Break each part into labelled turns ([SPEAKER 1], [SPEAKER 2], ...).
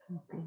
[SPEAKER 1] Oke.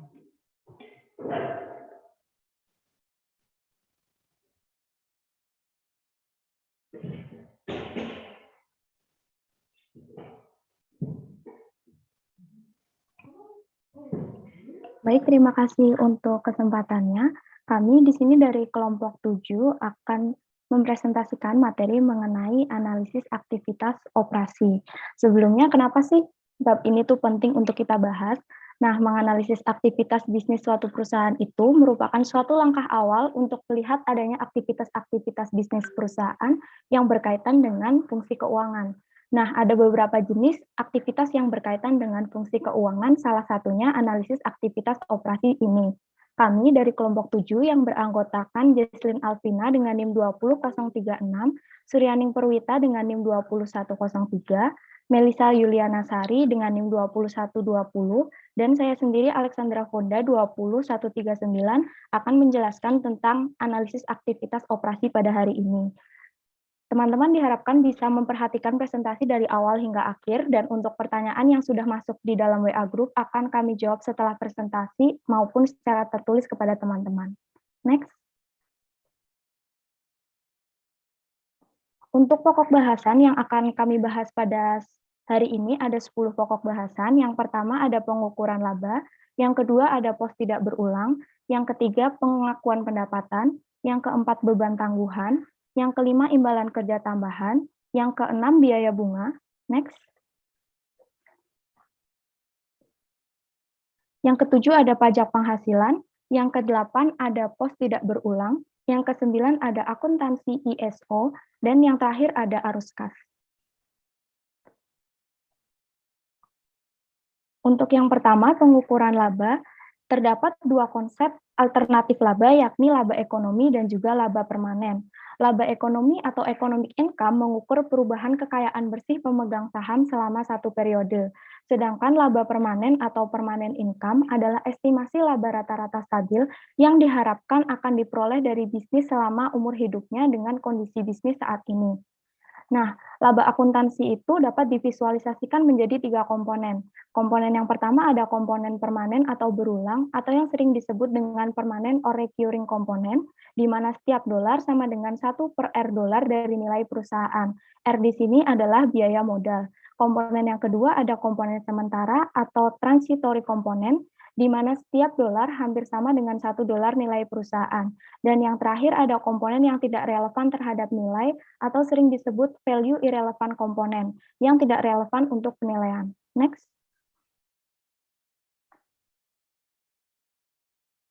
[SPEAKER 2] Baik, terima kasih untuk kesempatannya. Kami di sini dari kelompok 7 akan mempresentasikan materi mengenai analisis aktivitas operasi. Sebelumnya, kenapa sih bab ini tuh penting untuk kita bahas? Nah, menganalisis aktivitas bisnis suatu perusahaan itu merupakan suatu langkah awal untuk melihat adanya aktivitas-aktivitas bisnis perusahaan yang berkaitan dengan fungsi keuangan. Nah, ada beberapa jenis aktivitas yang berkaitan dengan fungsi keuangan, salah satunya analisis aktivitas operasi ini. Kami dari kelompok 7 yang beranggotakan Jesslyn Alvina dengan NIM 20036, Suryaning Perwita dengan NIM 20103, Melisa Yuliana Sari dengan NIM 20120, dan saya sendiri Alexandra Fonda 20139 akan menjelaskan tentang analisis aktivitas operasi pada hari ini. Teman-teman diharapkan bisa memperhatikan presentasi dari awal hingga akhir, dan untuk pertanyaan yang sudah masuk di dalam WA Group akan kami jawab setelah presentasi maupun secara tertulis kepada teman-teman. Next. Untuk pokok bahasan yang akan kami bahas pada hari ini ada 10 pokok bahasan. Yang pertama ada pengukuran laba, yang kedua ada pos tidak berulang, yang ketiga pengakuan pendapatan, yang keempat beban tangguhan, yang kelima imbalan kerja tambahan, yang keenam biaya bunga. Next. Yang ketujuh ada pajak penghasilan, yang kedelapan ada pos tidak berulang, yang kesembilan ada akuntansi ISO, dan yang terakhir ada arus kas. Untuk yang pertama, pengukuran laba, terdapat dua konsep alternatif laba, yakni laba ekonomi dan juga laba permanen. Laba ekonomi atau economic income mengukur perubahan kekayaan bersih pemegang saham selama satu periode. Sedangkan laba permanen atau permanent income adalah estimasi laba rata-rata stabil yang diharapkan akan diperoleh dari bisnis selama umur hidupnya dengan kondisi bisnis saat ini. Nah, laba akuntansi itu dapat divisualisasikan menjadi tiga komponen. Komponen yang pertama ada komponen permanen atau berulang, atau yang sering disebut dengan permanen or recurring komponen, di mana setiap dolar sama dengan 1 per R dolar dari nilai perusahaan. R di sini adalah biaya modal. Komponen yang kedua ada komponen sementara atau transitory komponen, di mana setiap dolar hampir sama dengan 1 dolar nilai perusahaan. Dan yang terakhir ada komponen yang tidak relevan terhadap nilai atau sering disebut value irrelevant komponen yang tidak relevan untuk penilaian. Next.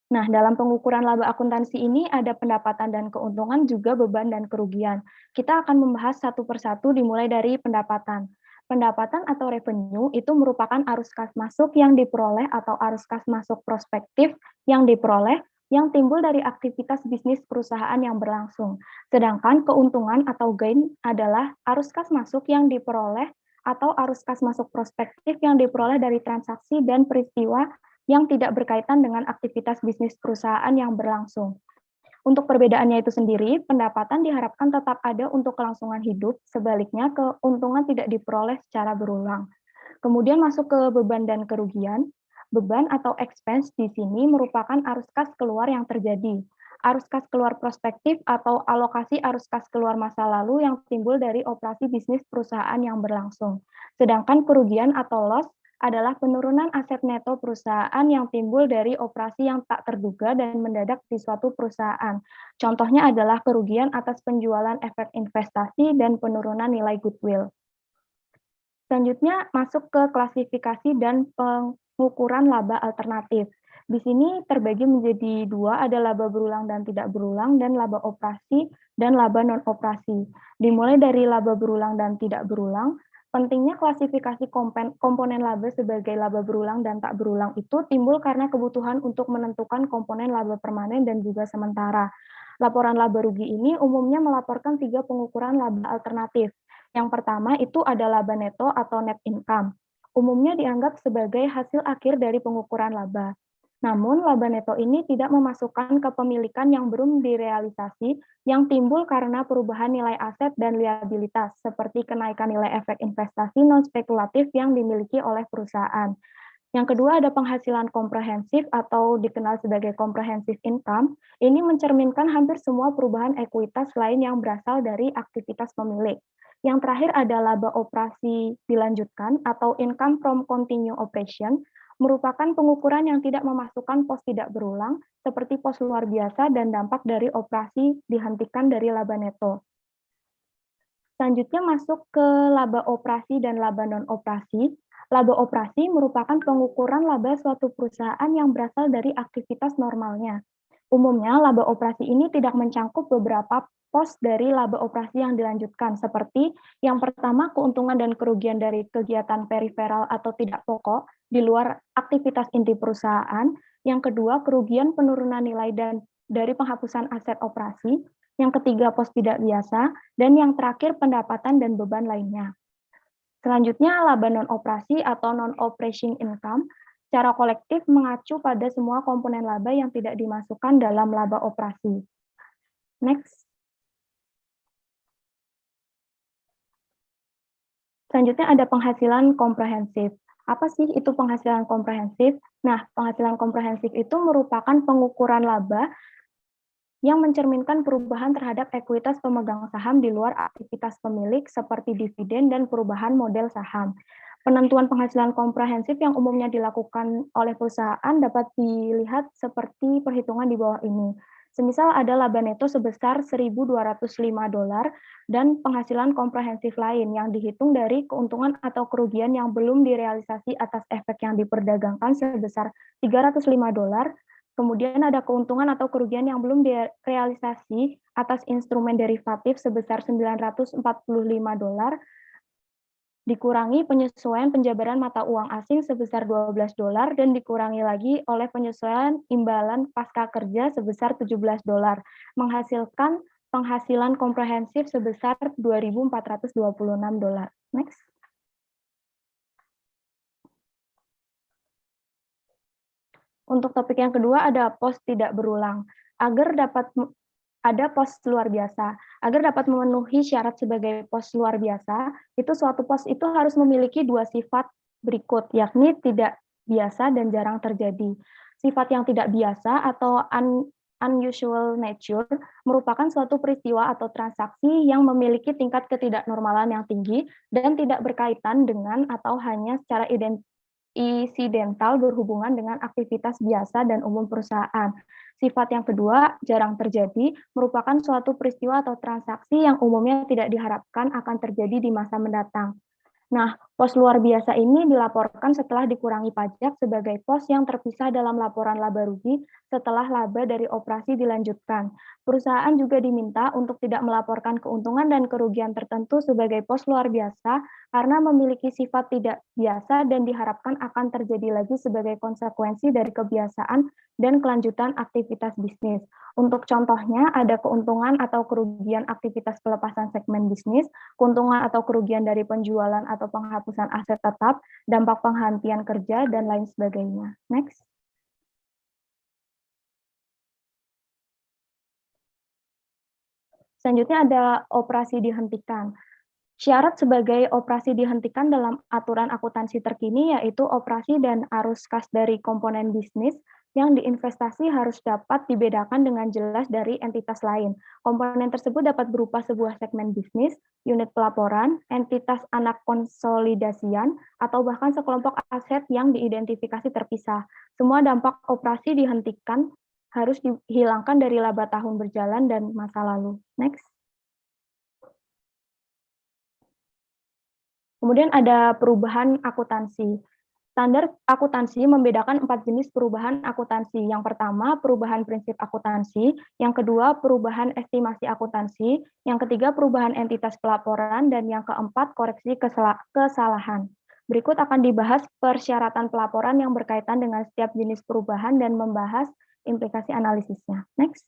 [SPEAKER 2] Nah, dalam pengukuran laba akuntansi ini ada pendapatan dan keuntungan, juga beban dan kerugian. Kita akan membahas satu persatu dimulai dari pendapatan. Pendapatan atau revenue itu merupakan arus kas masuk yang diperoleh atau arus kas masuk prospektif yang diperoleh yang timbul dari aktivitas bisnis perusahaan yang berlangsung. Sedangkan keuntungan atau gain adalah arus kas masuk yang diperoleh atau arus kas masuk prospektif yang diperoleh dari transaksi dan peristiwa yang tidak berkaitan dengan aktivitas bisnis perusahaan yang berlangsung. Untuk perbedaannya itu sendiri, pendapatan diharapkan tetap ada untuk kelangsungan hidup, sebaliknya keuntungan tidak diperoleh secara berulang. Kemudian masuk ke beban dan kerugian. Beban atau expense di sini merupakan arus kas keluar yang terjadi. Arus kas keluar prospektif atau alokasi arus kas keluar masa lalu yang timbul dari operasi bisnis perusahaan yang berlangsung. Sedangkan kerugian atau loss adalah penurunan aset neto perusahaan yang timbul dari operasi yang tak terduga dan mendadak di suatu perusahaan. Contohnya adalah kerugian atas penjualan efek investasi dan penurunan nilai goodwill. Selanjutnya masuk ke klasifikasi dan pengukuran laba alternatif. Di sini terbagi menjadi dua, ada laba berulang dan tidak berulang, dan laba operasi dan laba non-operasi. Dimulai dari laba berulang dan tidak berulang. Pentingnya klasifikasi komponen laba sebagai laba berulang dan tak berulang itu timbul karena kebutuhan untuk menentukan komponen laba permanen dan juga sementara. Laporan laba rugi ini umumnya melaporkan 3 pengukuran laba alternatif. Yang pertama itu ada laba neto atau net income. Umumnya dianggap sebagai hasil akhir dari pengukuran laba. Namun, laba neto ini tidak memasukkan kepemilikan yang belum direalisasi yang timbul karena perubahan nilai aset dan liabilitas, seperti kenaikan nilai efek investasi non-spekulatif yang dimiliki oleh perusahaan. Yang kedua ada penghasilan komprehensif atau dikenal sebagai comprehensive income. Ini mencerminkan hampir semua perubahan ekuitas lain yang berasal dari aktivitas pemilik. Yang terakhir ada laba operasi dilanjutkan atau income from continue operation, merupakan pengukuran yang tidak memasukkan pos tidak berulang seperti pos luar biasa dan dampak dari operasi dihentikan dari laba neto. Selanjutnya masuk ke laba operasi dan laba non-operasi. Laba operasi merupakan pengukuran laba suatu perusahaan yang berasal dari aktivitas normalnya. Umumnya, laba operasi ini tidak mencangkup beberapa pos dari laba operasi yang dilanjutkan, seperti yang pertama, keuntungan dan kerugian dari kegiatan periferal atau tidak pokok di luar aktivitas inti perusahaan. Yang kedua, kerugian penurunan nilai dan dari penghapusan aset operasi. Yang ketiga, pos tidak biasa. Dan yang terakhir, pendapatan dan beban lainnya. Selanjutnya, laba non-operasi atau non-operation income secara kolektif mengacu pada semua komponen laba yang tidak dimasukkan dalam laba operasi. Next. Selanjutnya ada penghasilan komprehensif. Apa sih itu penghasilan komprehensif? Nah, penghasilan komprehensif itu merupakan pengukuran laba yang mencerminkan perubahan terhadap ekuitas pemegang saham di luar aktivitas pemilik seperti dividen dan perubahan model saham. Penentuan penghasilan komprehensif yang umumnya dilakukan oleh perusahaan dapat dilihat seperti perhitungan di bawah ini. Semisal ada laba neto sebesar $1.205 dan penghasilan komprehensif lain yang dihitung dari keuntungan atau kerugian yang belum direalisasi atas efek yang diperdagangkan sebesar $305. Kemudian ada keuntungan atau kerugian yang belum direalisasi atas instrumen derivatif sebesar $945, dikurangi penyesuaian penjabaran mata uang asing sebesar $12 dan dikurangi lagi oleh penyesuaian imbalan pasca kerja sebesar $17, menghasilkan penghasilan komprehensif sebesar $2.426. Next. Untuk topik yang kedua ada pos tidak berulang. Agar dapat ada pos luar biasa. Agar dapat memenuhi syarat sebagai pos luar biasa, itu suatu pos itu harus memiliki dua sifat berikut, yakni tidak biasa dan jarang terjadi. Sifat yang tidak biasa atau unusual nature merupakan suatu peristiwa atau transaksi yang memiliki tingkat ketidaknormalan yang tinggi dan tidak berkaitan dengan atau hanya secara insidental berhubungan dengan aktivitas biasa dan umum perusahaan. Sifat yang kedua, jarang terjadi, merupakan suatu peristiwa atau transaksi yang umumnya tidak diharapkan akan terjadi di masa mendatang. Nah, pos luar biasa ini dilaporkan setelah dikurangi pajak sebagai pos yang terpisah dalam laporan laba rugi setelah laba dari operasi dilanjutkan. Perusahaan juga diminta untuk tidak melaporkan keuntungan dan kerugian tertentu sebagai pos luar biasa karena memiliki sifat tidak biasa dan diharapkan akan terjadi lagi sebagai konsekuensi dari kebiasaan dan kelanjutan aktivitas bisnis. Untuk contohnya, ada keuntungan atau kerugian aktivitas pelepasan segmen bisnis, keuntungan atau kerugian dari penjualan atau penghapusan aset tetap, dampak penghentian kerja, dan lain sebagainya. Next. Selanjutnya ada operasi dihentikan. Syarat sebagai operasi dihentikan dalam aturan akuntansi terkini yaitu operasi dan arus kas dari komponen bisnis yang diinvestasi harus dapat dibedakan dengan jelas dari entitas lain. Komponen tersebut dapat berupa sebuah segmen bisnis, unit pelaporan, entitas anak konsolidasian, atau bahkan sekelompok aset yang diidentifikasi terpisah. Semua dampak operasi dihentikan harus dihilangkan dari laba tahun berjalan dan masa lalu. Next. Kemudian ada perubahan akuntansi. Standar akuntansi membedakan 4 jenis perubahan akuntansi. Yang pertama, perubahan prinsip akuntansi. Yang kedua, perubahan estimasi akuntansi. Yang ketiga, perubahan entitas pelaporan. Dan yang keempat, koreksi kesalahan. Berikut akan dibahas persyaratan pelaporan yang berkaitan dengan setiap jenis perubahan dan membahas implikasi analisisnya. Next.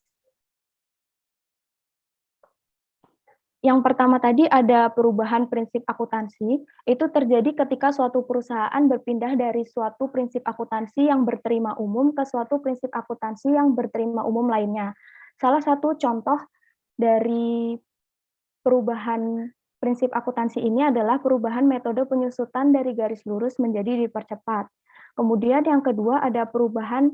[SPEAKER 2] Yang pertama tadi ada perubahan prinsip akuntansi, itu terjadi ketika suatu perusahaan berpindah dari suatu prinsip akuntansi yang berterima umum ke suatu prinsip akuntansi yang berterima umum lainnya. Salah satu contoh dari perubahan prinsip akuntansi ini adalah perubahan metode penyusutan dari garis lurus menjadi dipercepat. Kemudian yang kedua ada perubahan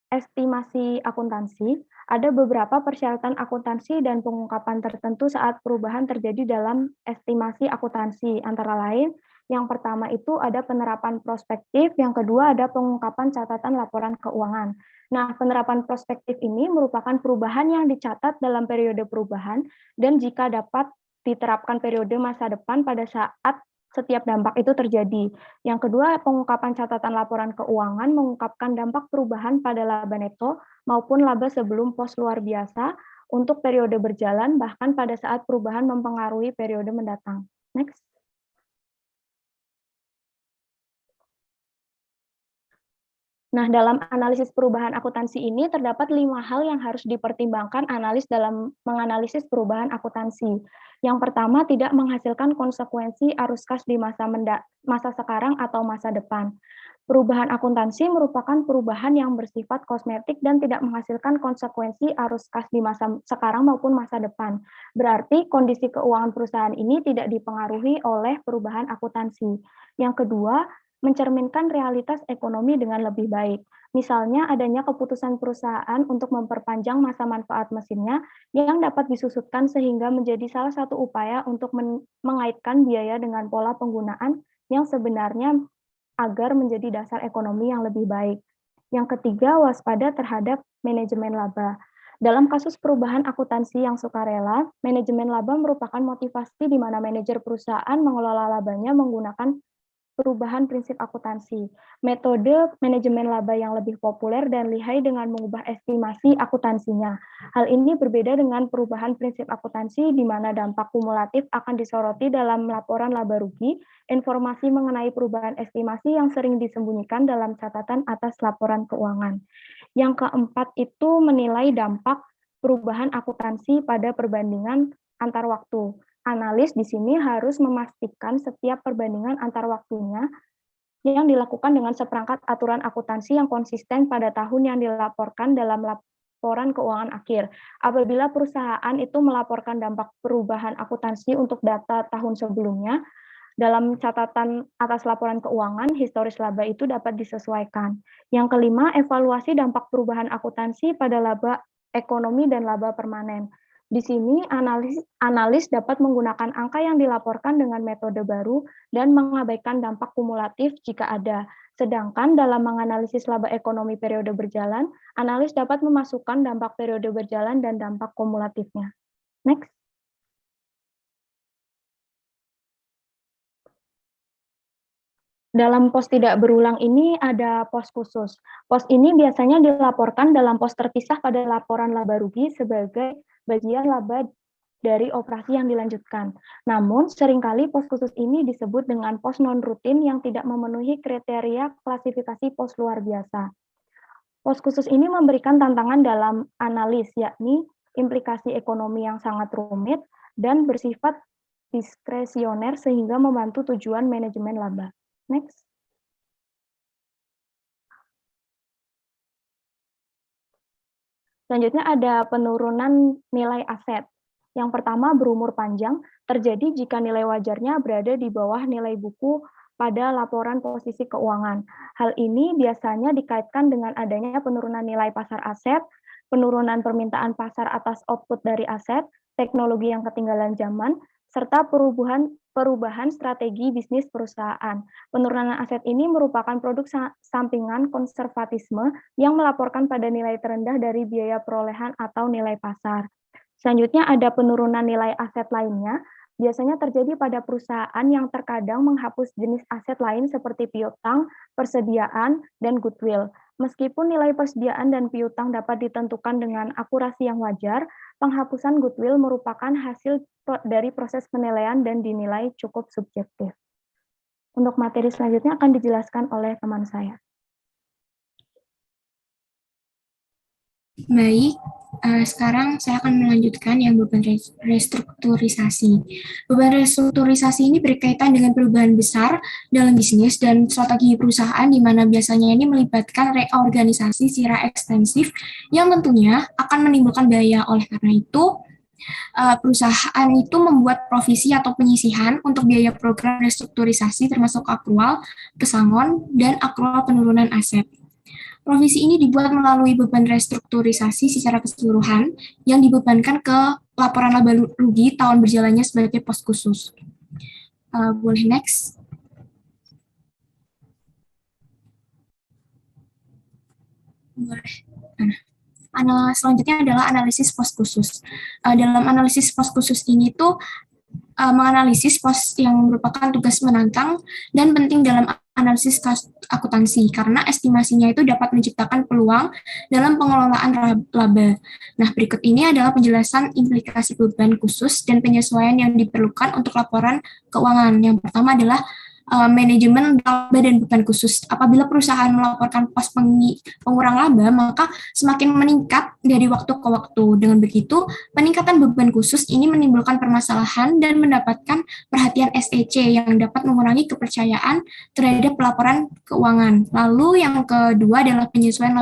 [SPEAKER 2] estimasi akuntansi. Ada beberapa persyaratan akuntansi dan pengungkapan tertentu saat perubahan terjadi dalam estimasi akuntansi. Antara lain, yang pertama itu ada penerapan prospektif, yang kedua ada pengungkapan catatan laporan keuangan. Nah, penerapan prospektif ini merupakan perubahan yang dicatat dalam periode perubahan dan jika dapat diterapkan periode masa depan pada saat setiap dampak itu terjadi. Yang kedua, pengungkapan catatan laporan keuangan mengungkapkan dampak perubahan pada laba neto maupun laba sebelum pos luar biasa untuk periode berjalan, bahkan pada saat perubahan mempengaruhi periode mendatang. Next. Nah, dalam analisis perubahan akuntansi ini terdapat 5 hal yang harus dipertimbangkan analis dalam menganalisis perubahan akuntansi. Yang pertama, tidak menghasilkan konsekuensi arus kas di masa sekarang atau masa depan. Perubahan akuntansi merupakan perubahan yang bersifat kosmetik dan tidak menghasilkan konsekuensi arus kas di masa sekarang maupun masa depan. Berarti kondisi keuangan perusahaan ini tidak dipengaruhi oleh perubahan akuntansi. Yang kedua, mencerminkan realitas ekonomi dengan lebih baik. Misalnya adanya keputusan perusahaan untuk memperpanjang masa manfaat mesinnya yang dapat disusutkan sehingga menjadi salah satu upaya untuk mengaitkan biaya dengan pola penggunaan yang sebenarnya agar menjadi dasar ekonomi yang lebih baik. Yang ketiga, waspada terhadap manajemen laba. Dalam kasus perubahan akuntansi yang sukarela, manajemen laba merupakan motivasi di mana manajer perusahaan mengelola labanya menggunakan perubahan prinsip akuntansi. Metode manajemen laba yang lebih populer dan lihai dengan mengubah estimasi akuntansinya. Hal ini berbeda dengan perubahan prinsip akuntansi di mana dampak kumulatif akan disoroti dalam laporan laba rugi, informasi mengenai perubahan estimasi yang sering disembunyikan dalam catatan atas laporan keuangan. Yang keempat itu menilai dampak perubahan akuntansi pada perbandingan antar waktu. Analis di sini harus memastikan setiap perbandingan antar waktunya yang dilakukan dengan seperangkat aturan akuntansi yang konsisten pada tahun yang dilaporkan dalam laporan keuangan akhir. Apabila perusahaan itu melaporkan dampak perubahan akuntansi untuk data tahun sebelumnya, dalam catatan atas laporan keuangan, historis laba itu dapat disesuaikan. Yang kelima, evaluasi dampak perubahan akuntansi pada laba ekonomi dan laba permanen. Di sini analis dapat menggunakan angka yang dilaporkan dengan metode baru dan mengabaikan dampak kumulatif jika ada. Sedangkan dalam menganalisis laba ekonomi periode berjalan, analis dapat memasukkan dampak periode berjalan dan dampak kumulatifnya. Next. Dalam pos tidak berulang ini ada pos khusus. Pos ini biasanya dilaporkan dalam pos terpisah pada laporan laba rugi sebagai bagian laba dari operasi yang dilanjutkan. Namun, seringkali pos khusus ini disebut dengan pos non-rutin yang tidak memenuhi kriteria klasifikasi pos luar biasa. Pos khusus ini memberikan tantangan dalam analis, yakni implikasi ekonomi yang sangat rumit dan bersifat diskresioner sehingga membantu tujuan manajemen laba. Next. Selanjutnya ada penurunan nilai aset. Yang pertama berumur panjang, terjadi jika nilai wajarnya berada di bawah nilai buku pada laporan posisi keuangan. Hal ini biasanya dikaitkan dengan adanya penurunan nilai pasar aset, penurunan permintaan pasar atas output dari aset, teknologi yang ketinggalan zaman, serta perubahan strategi bisnis perusahaan. Penurunan aset ini merupakan produk sampingan konservatisme yang melaporkan pada nilai terendah dari biaya perolehan atau nilai pasar. Selanjutnya ada penurunan nilai aset lainnya, biasanya terjadi pada perusahaan yang terkadang menghapus jenis aset lain seperti piutang, persediaan, dan goodwill. Meskipun nilai persediaan dan piutang dapat ditentukan dengan akurasi yang wajar, penghapusan goodwill merupakan hasil dari proses penilaian dan dinilai cukup subjektif. Untuk materi selanjutnya akan dijelaskan oleh teman saya.
[SPEAKER 1] Baik, sekarang saya akan melanjutkan yang beban restrukturisasi. Beban restrukturisasi ini berkaitan dengan perubahan besar dalam bisnis dan strategi perusahaan di mana biasanya ini melibatkan reorganisasi secara ekstensif yang tentunya akan menimbulkan biaya. Oleh karena itu, Perusahaan itu membuat provisi atau penyisihan untuk biaya program restrukturisasi termasuk akrual, pesangon, dan akrual penurunan aset. Provisi ini dibuat melalui beban restrukturisasi secara keseluruhan yang dibebankan ke laporan laba rugi tahun berjalannya sebagai pos khusus. Boleh next. Boleh. Selanjutnya adalah analisis pos khusus. Dalam analisis pos khusus ini tuh menganalisis pos yang merupakan tugas menantang dan penting dalam analisis akuntansi karena estimasinya itu dapat menciptakan peluang dalam pengelolaan laba. Nah, berikut ini adalah penjelasan implikasi beban khusus dan penyesuaian yang diperlukan untuk laporan keuangan. Yang pertama adalah manajemen laba dan beban khusus. Apabila perusahaan melaporkan pos pengurang laba, maka semakin meningkat dari waktu ke waktu. Dengan begitu, peningkatan beban khusus ini menimbulkan permasalahan dan mendapatkan perhatian SEC yang dapat mengurangi kepercayaan terhadap laporan keuangan. Lalu yang kedua adalah penyesuaian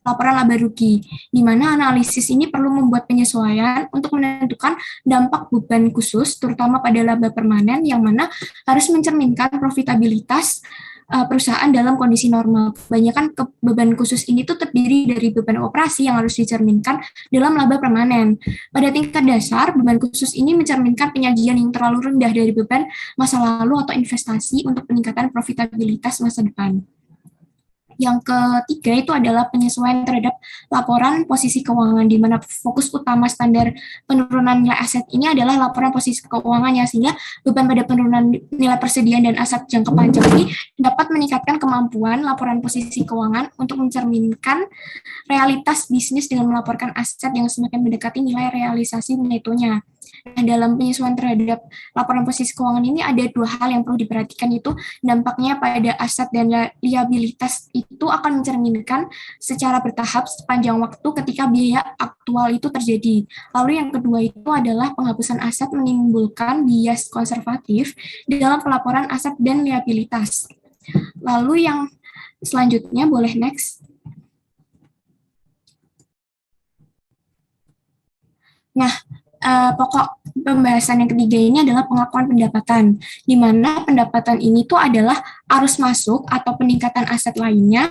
[SPEAKER 1] laporan laba rugi, di mana analisis ini perlu membuat penyesuaian untuk menentukan dampak beban khusus, terutama pada laba permanen, yang mana harus mencerminkan profitabilitas perusahaan dalam kondisi normal. Kebanyakan beban khusus ini tuh terdiri dari beban operasi yang harus dicerminkan dalam laba permanen. Pada tingkat dasar, beban khusus ini mencerminkan penyajian yang terlalu rendah dari beban masa lalu atau investasi untuk peningkatan profitabilitas masa depan. Yang ketiga itu adalah penyesuaian terhadap laporan posisi keuangan, di mana fokus utama standar penurunan nilai aset ini adalah laporan posisi keuangannya, sehingga beban pada penurunan nilai persediaan dan aset jangka panjang ini dapat meningkatkan kemampuan laporan posisi keuangan untuk mencerminkan realitas bisnis dengan melaporkan aset yang semakin mendekati nilai realisasi netonya. Nah, dalam penyesuaian terhadap laporan posisi keuangan ini ada dua hal yang perlu diperhatikan, yaitu dampaknya pada aset dan liabilitas itu akan mencerminkan secara bertahap sepanjang waktu ketika biaya aktual itu terjadi. Lalu yang kedua itu adalah penghapusan aset menimbulkan bias konservatif dalam pelaporan aset dan liabilitas. Lalu yang selanjutnya, boleh next. Nah, pokok pembahasan yang ketiga ini adalah pengakuan pendapatan, di mana pendapatan ini tuh adalah arus masuk atau peningkatan aset lainnya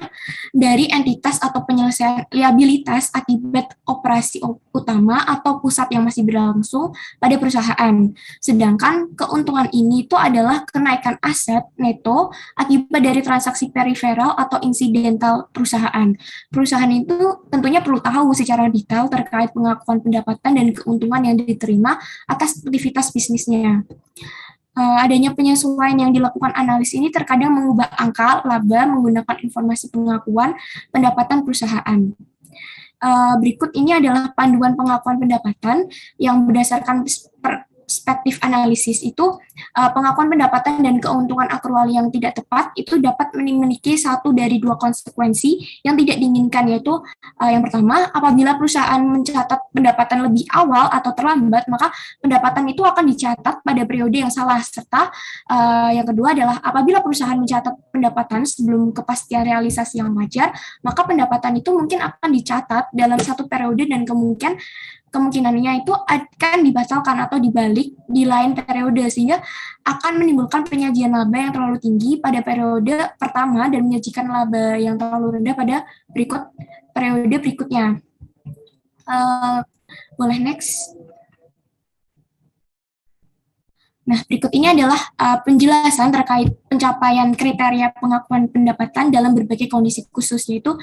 [SPEAKER 1] dari entitas atau penyelesaian liabilitas akibat operasi utama atau pusat yang masih berlangsung pada perusahaan. Sedangkan keuntungan ini tuh adalah kenaikan aset neto akibat dari transaksi periferal atau insidental perusahaan. Perusahaan itu tentunya perlu tahu secara detail terkait pengakuan pendapatan dan keuntungan yang diterima atas aktivitas bisnisnya. Adanya penyesuaian yang dilakukan analis ini terkadang mengubah angka laba menggunakan informasi pengakuan pendapatan perusahaan. Berikut ini adalah panduan pengakuan pendapatan yang berdasarkan perspektif analisis itu, pengakuan pendapatan dan keuntungan akrual yang tidak tepat itu dapat memiliki satu dari dua konsekuensi yang tidak diinginkan, yaitu yang pertama, apabila perusahaan mencatat pendapatan lebih awal atau terlambat, maka pendapatan itu akan dicatat pada periode yang salah, serta yang kedua adalah apabila perusahaan mencatat pendapatan sebelum kepastian realisasi yang wajar, maka pendapatan itu mungkin akan dicatat dalam satu periode dan kemungkinannya itu akan dibatalkan atau dibalik di lain periode, sehingga akan menimbulkan penyajian laba yang terlalu tinggi pada periode pertama dan menyajikan laba yang terlalu rendah pada periode berikutnya. Boleh next. Nah, berikut ini adalah penjelasan terkait pencapaian kriteria pengakuan pendapatan dalam berbagai kondisi khusus, yaitu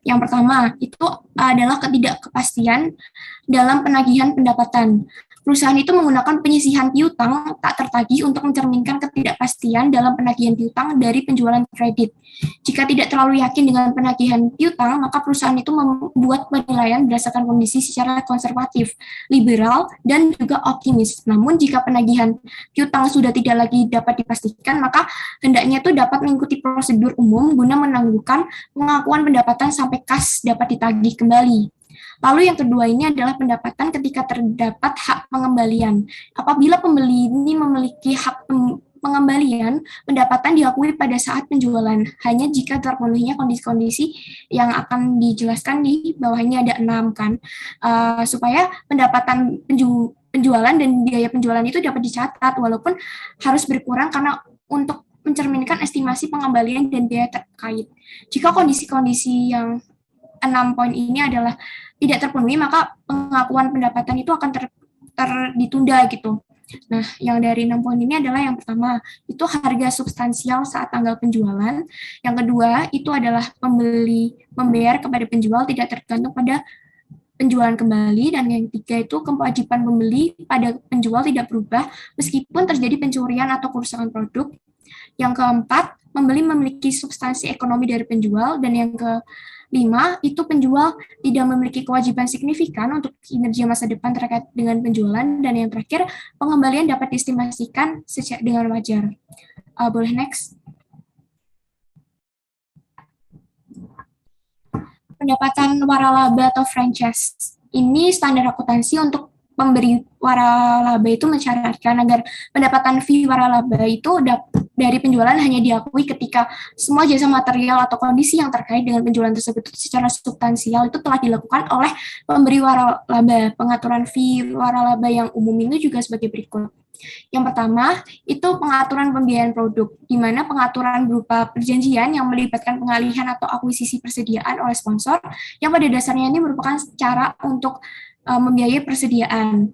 [SPEAKER 1] yang pertama, itu adalah ketidakpastian dalam penagihan pendapatan. Perusahaan itu menggunakan penyisihan piutang tak tertagih untuk mencerminkan ketidakpastian dalam penagihan piutang dari penjualan kredit. Jika tidak terlalu yakin dengan penagihan piutang, maka perusahaan itu membuat penilaian berdasarkan kondisi secara konservatif, liberal, dan juga optimis. Namun, jika penagihan piutang sudah tidak lagi dapat dipastikan, maka hendaknya itu dapat mengikuti prosedur umum guna menangguhkan pengakuan pendapatan sampai kas dapat ditagih kembali. Lalu yang kedua ini adalah pendapatan ketika terdapat hak pengembalian. Apabila pembeli ini memiliki hak pengembalian pendapatan diakui pada saat penjualan, hanya jika terpenuhinya kondisi-kondisi yang akan dijelaskan di bawahnya ada 6 kan, supaya pendapatan penjualan dan biaya penjualan itu dapat dicatat, walaupun harus berkurang karena untuk mencerminkan estimasi pengembalian dan biaya terkait. Jika kondisi-kondisi yang 6 poin ini adalah tidak terpenuhi, maka pengakuan pendapatan itu akan ditunda gitu. Nah, yang dari 6 poin ini adalah yang pertama, itu harga substansial saat tanggal penjualan. Yang kedua, itu adalah pembeli membayar kepada penjual tidak tergantung pada penjualan kembali. Dan yang ketiga itu kewajiban pembeli pada penjual tidak berubah meskipun terjadi pencurian atau kerusakan produk. Yang keempat, pembeli memiliki substansi ekonomi dari penjual. Dan yang kelima, itu penjual tidak memiliki kewajiban signifikan untuk kinerja masa depan terkait dengan penjualan. Dan yang terakhir, pengembalian dapat diestimasikan dengan wajar. Boleh next. Pendapatan waralaba atau franchise. Ini standar akuntansi untuk pemberi waralaba itu mensyaratkan agar pendapatan fee waralaba itu dari penjualan hanya diakui ketika semua jasa material atau kondisi yang terkait dengan penjualan tersebut secara substansial itu telah dilakukan oleh pemberi waralaba. Pengaturan fee waralaba yang umum ini juga sebagai berikut. Yang pertama, itu pengaturan pembiayaan produk, di mana pengaturan berupa perjanjian yang melibatkan pengalihan atau akuisisi persediaan oleh sponsor, yang pada dasarnya ini merupakan cara untuk membiayai persediaan.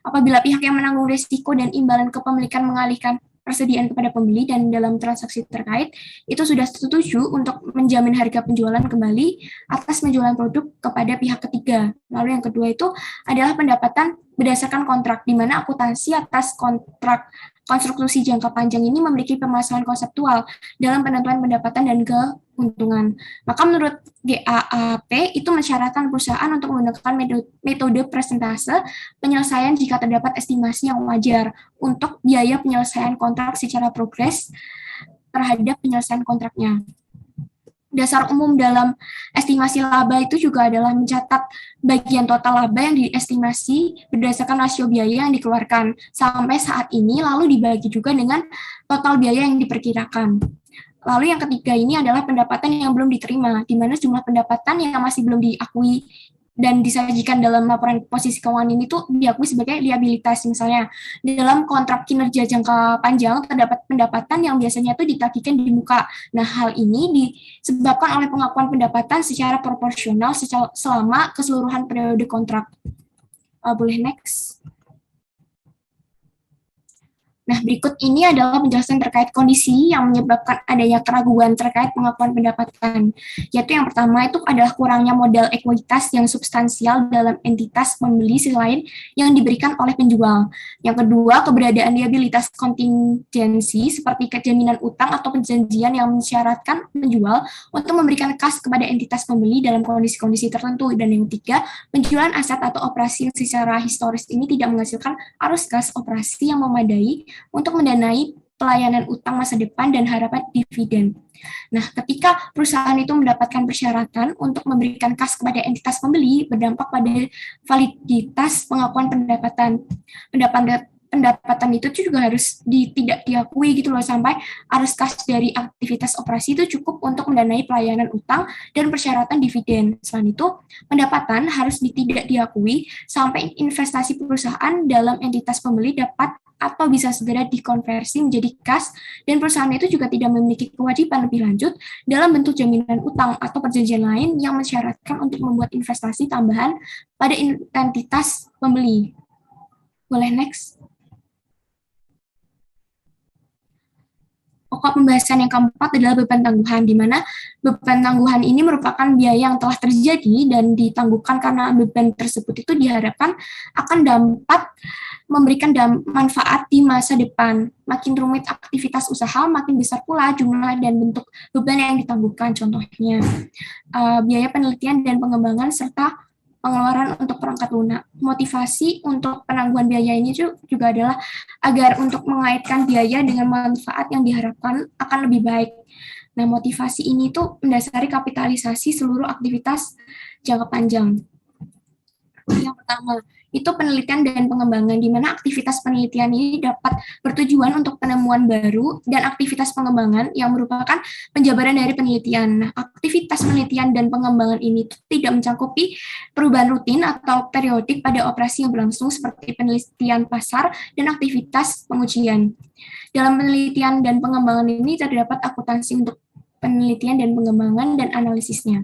[SPEAKER 1] Apabila pihak yang menanggung risiko dan imbalan kepemilikan mengalihkan persediaan kepada pembeli dan dalam transaksi terkait, itu sudah setuju untuk menjamin harga penjualan kembali atas penjualan produk kepada pihak ketiga. Lalu yang kedua itu adalah pendapatan berdasarkan kontrak, di mana akuntansi atas kontrak konstruksi jangka panjang ini memiliki permasalahan konseptual dalam penentuan pendapatan dan keuntungan. Maka menurut GAAP itu mensyaratkan perusahaan untuk menggunakan metode persentase penyelesaian jika terdapat estimasi yang wajar untuk biaya penyelesaian kontrak secara progres terhadap penyelesaian kontraknya. Dasar umum dalam estimasi laba itu juga adalah mencatat bagian total laba yang diestimasi berdasarkan rasio biaya yang dikeluarkan sampai saat ini, lalu dibagi juga dengan total biaya yang diperkirakan. Lalu yang ketiga ini adalah pendapatan yang belum diterima, di mana jumlah pendapatan yang masih belum diakui dan disajikan dalam laporan posisi keuangan ini tuh diakui sebagai liabilitas. Misalnya dalam kontrak kinerja jangka panjang terdapat pendapatan yang biasanya tuh ditagihkan di muka. Nah, hal ini disebabkan oleh pengakuan pendapatan secara proporsional selama keseluruhan periode kontrak. Boleh next. Nah, berikut ini adalah penjelasan terkait kondisi yang menyebabkan adanya keraguan terkait pengakuan pendapatan. Yaitu yang pertama itu adalah kurangnya modal ekuitas yang substansial dalam entitas pembeli selain yang diberikan oleh penjual. Yang kedua, keberadaan liabilitas kontingensi seperti kejaminan utang atau perjanjian yang mensyaratkan penjual untuk memberikan kas kepada entitas pembeli dalam kondisi-kondisi tertentu. Dan yang ketiga, penjualan aset atau operasi yang secara historis ini tidak menghasilkan arus kas operasi yang memadai untuk mendanai pelayanan utang masa depan dan harapan dividen. Nah, ketika perusahaan itu mendapatkan persyaratan untuk memberikan kas kepada entitas pembeli, berdampak pada validitas pengakuan pendapatan. Pendapatan itu juga harus tidak diakui gitu loh, sampai arus kas dari aktivitas operasi itu cukup untuk mendanai pelayanan utang dan persyaratan dividen. Selain itu, pendapatan harus tidak diakui sampai investasi perusahaan dalam entitas pembeli dapat atau bisa segera dikonversi menjadi kas, dan perusahaan itu juga tidak memiliki kewajiban lebih lanjut dalam bentuk jaminan utang atau perjanjian lain yang mensyaratkan untuk membuat investasi tambahan pada entitas pembeli. Boleh next. Pokok pembahasan yang keempat adalah beban tangguhan, di mana beban tangguhan ini merupakan biaya yang telah terjadi dan ditangguhkan karena beban tersebut itu diharapkan akan dapat memberikan manfaat di masa depan. Makin rumit aktivitas usaha, makin besar pula jumlah dan bentuk beban yang ditangguhkan. Contohnya, biaya penelitian dan pengembangan serta pengeluaran untuk perangkat lunak. Motivasi untuk penangguhan biaya ini juga adalah agar untuk mengaitkan biaya dengan manfaat yang diharapkan akan lebih baik. Nah, motivasi ini tuh mendasari kapitalisasi seluruh aktivitas jangka panjang. Yang pertama, itu penelitian dan pengembangan, di mana aktivitas penelitian ini dapat bertujuan untuk penemuan baru dan aktivitas pengembangan yang merupakan penjabaran dari penelitian. Nah, aktivitas penelitian dan pengembangan ini tidak mencakupi perubahan rutin atau periodik pada operasi yang berlangsung seperti penelitian pasar dan aktivitas pengujian. Dalam penelitian dan pengembangan ini terdapat akuntansi untuk penelitian dan pengembangan dan analisisnya.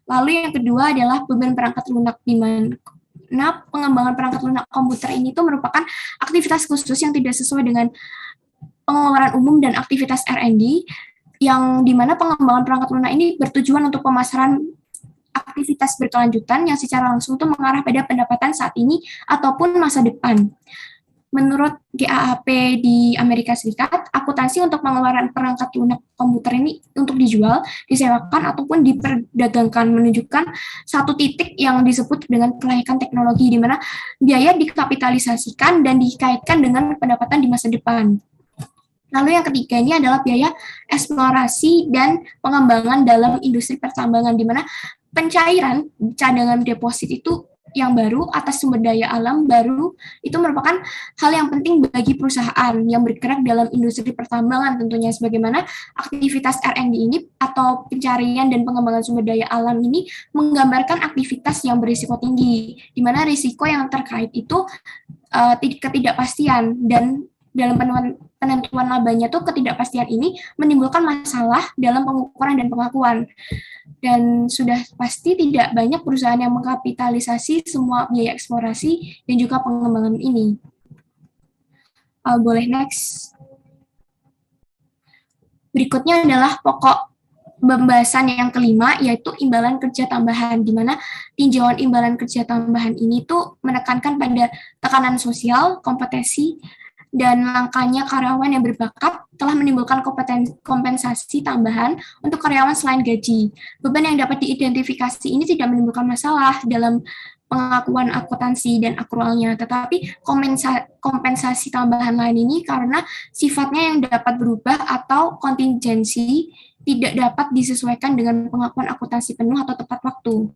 [SPEAKER 1] Lalu yang kedua adalah beban perangkat lunak, di mana pengembangan perangkat lunak komputer ini tuh merupakan aktivitas khusus yang tidak sesuai dengan pengeluaran umum dan aktivitas R&D, yang dimana pengembangan perangkat lunak ini bertujuan untuk pemasaran aktivitas berkelanjutan yang secara langsung itu mengarah pada pendapatan saat ini ataupun masa depan. Menurut GAAP di Amerika Serikat, akuntansi untuk pengeluaran perangkat lunak komputer ini untuk dijual, disewakan, ataupun diperdagangkan menunjukkan satu titik yang disebut dengan kelayakan teknologi, di mana biaya dikapitalisasikan dan dikaitkan dengan pendapatan di masa depan. Lalu yang ketiga ini adalah biaya eksplorasi dan pengembangan dalam industri pertambangan, di mana pencairan cadangan deposit itu yang baru atas sumber daya alam baru itu merupakan hal yang penting bagi perusahaan yang bergerak dalam industri pertambangan tentunya, sebagaimana aktivitas R&D ini atau pencarian dan pengembangan sumber daya alam ini menggambarkan aktivitas yang berisiko tinggi, di mana risiko yang terkait itu ketidakpastian, dan dalam penentuan labanya tuh ketidakpastian ini menimbulkan masalah dalam pengukuran dan pengakuan. Dan sudah pasti tidak banyak perusahaan yang mengkapitalisasi semua biaya eksplorasi dan juga pengembangan ini. Boleh next. Berikutnya adalah pokok pembahasan yang kelima, yaitu imbalan kerja tambahan, di mana tinjauan imbalan kerja tambahan ini tuh menekankan pada tekanan sosial, kompetensi, dan langkahnya karyawan yang berbakat telah menimbulkan kompensasi tambahan untuk karyawan selain gaji. Beban yang dapat diidentifikasi ini tidak menimbulkan masalah dalam pengakuan akuntansi dan akrualnya, tetapi kompensasi tambahan lain ini karena sifatnya yang dapat berubah atau kontingensi tidak dapat disesuaikan dengan pengakuan akuntansi penuh atau tepat waktu.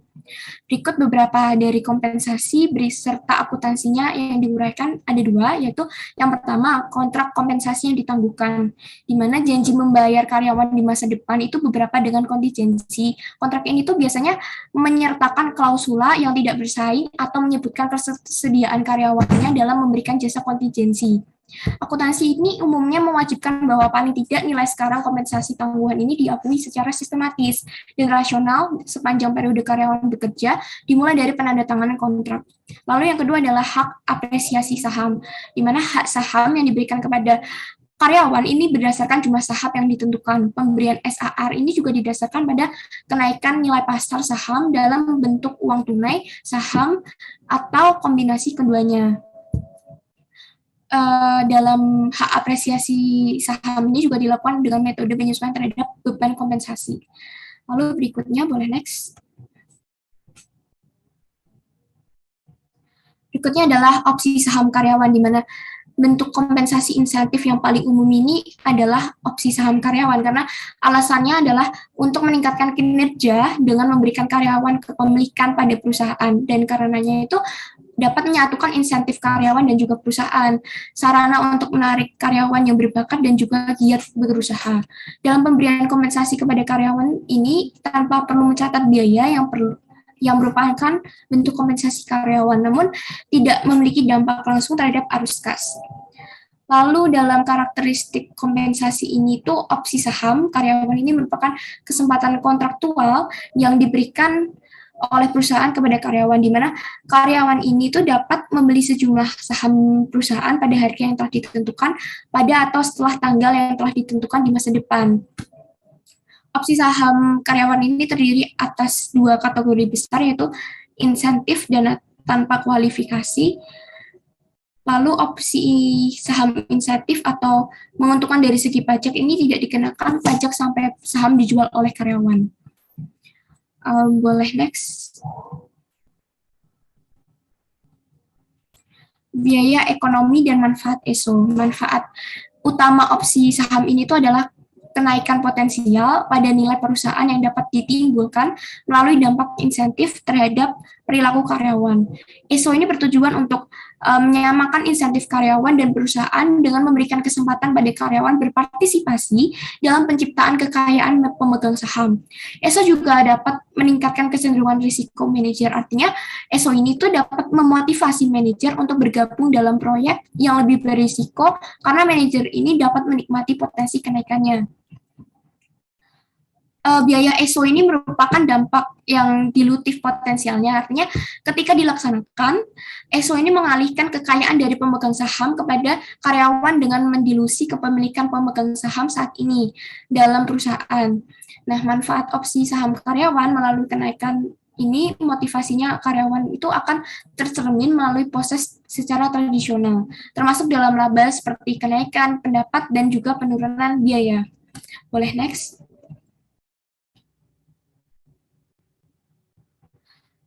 [SPEAKER 1] Berikut beberapa dari kompensasi beserta akuntansinya yang diuraikan ada dua, yaitu yang pertama, kontrak kompensasi yang ditangguhkan, di mana janji membayar karyawan di masa depan itu beberapa dengan kontingensi. Kontrak ini tuh biasanya menyertakan klausula yang tidak bersaing atau menyebutkan kesediaan karyawannya dalam memberikan jasa kontingensi. Akuntansi ini umumnya mewajibkan bahwa paling tidak nilai sekarang kompensasi tangguhan ini diakui secara sistematis dan rasional sepanjang periode karyawan bekerja, dimulai dari penandatanganan kontrak. Lalu yang kedua adalah hak apresiasi saham, di mana hak saham yang diberikan kepada karyawan ini berdasarkan jumlah saham yang ditentukan. Pemberian SAR ini juga didasarkan pada kenaikan nilai pasar saham dalam bentuk uang tunai, saham, atau kombinasi keduanya. Dalam hak apresiasi saham ini juga dilakukan dengan metode penyesuaian terhadap beban kompensasi. Lalu berikutnya, boleh next. Berikutnya adalah opsi saham karyawan, di mana bentuk kompensasi insentif yang paling umum ini adalah opsi saham karyawan, karena alasannya adalah untuk meningkatkan kinerja dengan memberikan karyawan kepemilikan pada perusahaan, dan karenanya itu dapat menyatukan insentif karyawan dan juga perusahaan, sarana untuk menarik karyawan yang berbakat dan juga giat berusaha. Dalam pemberian kompensasi kepada karyawan ini tanpa perlu mencatat biaya yang merupakan bentuk kompensasi karyawan, namun tidak memiliki dampak langsung terhadap arus kas. Lalu dalam karakteristik kompensasi ini tuh opsi saham karyawan ini merupakan kesempatan kontraktual yang diberikan oleh perusahaan kepada karyawan, di mana karyawan ini tuh dapat membeli sejumlah saham perusahaan pada harga yang telah ditentukan pada atau setelah tanggal yang telah ditentukan di masa depan. Opsi saham karyawan ini terdiri atas dua kategori besar, yaitu insentif dan tanpa kualifikasi. Lalu opsi saham insentif atau menguntungkan dari segi pajak ini tidak dikenakan pajak sampai saham dijual oleh karyawan. Boleh next. Biaya ekonomi dan manfaat ESO. Manfaat utama opsi saham ini itu adalah kenaikan potensial pada nilai perusahaan yang dapat ditimbulkan melalui dampak insentif terhadap perilaku karyawan. ESO ini bertujuan untuk menyamakan insentif karyawan dan perusahaan dengan memberikan kesempatan pada karyawan berpartisipasi dalam penciptaan kekayaan pemegang saham. ESO juga dapat meningkatkan kecenderungan risiko manajer, artinya ESO ini tuh dapat memotivasi manajer untuk bergabung dalam proyek yang lebih berisiko karena manajer ini dapat menikmati potensi kenaikannya. Biaya ESO ini merupakan dampak yang dilutif potensialnya, artinya ketika dilaksanakan, ESO ini mengalihkan kekayaan dari pemegang saham kepada karyawan dengan mendilusi kepemilikan pemegang saham saat ini dalam perusahaan. Nah, manfaat opsi saham karyawan melalui kenaikan ini motivasinya karyawan itu akan tercermin melalui proses secara tradisional, termasuk dalam laba seperti kenaikan pendapat dan juga penurunan biaya. Boleh next?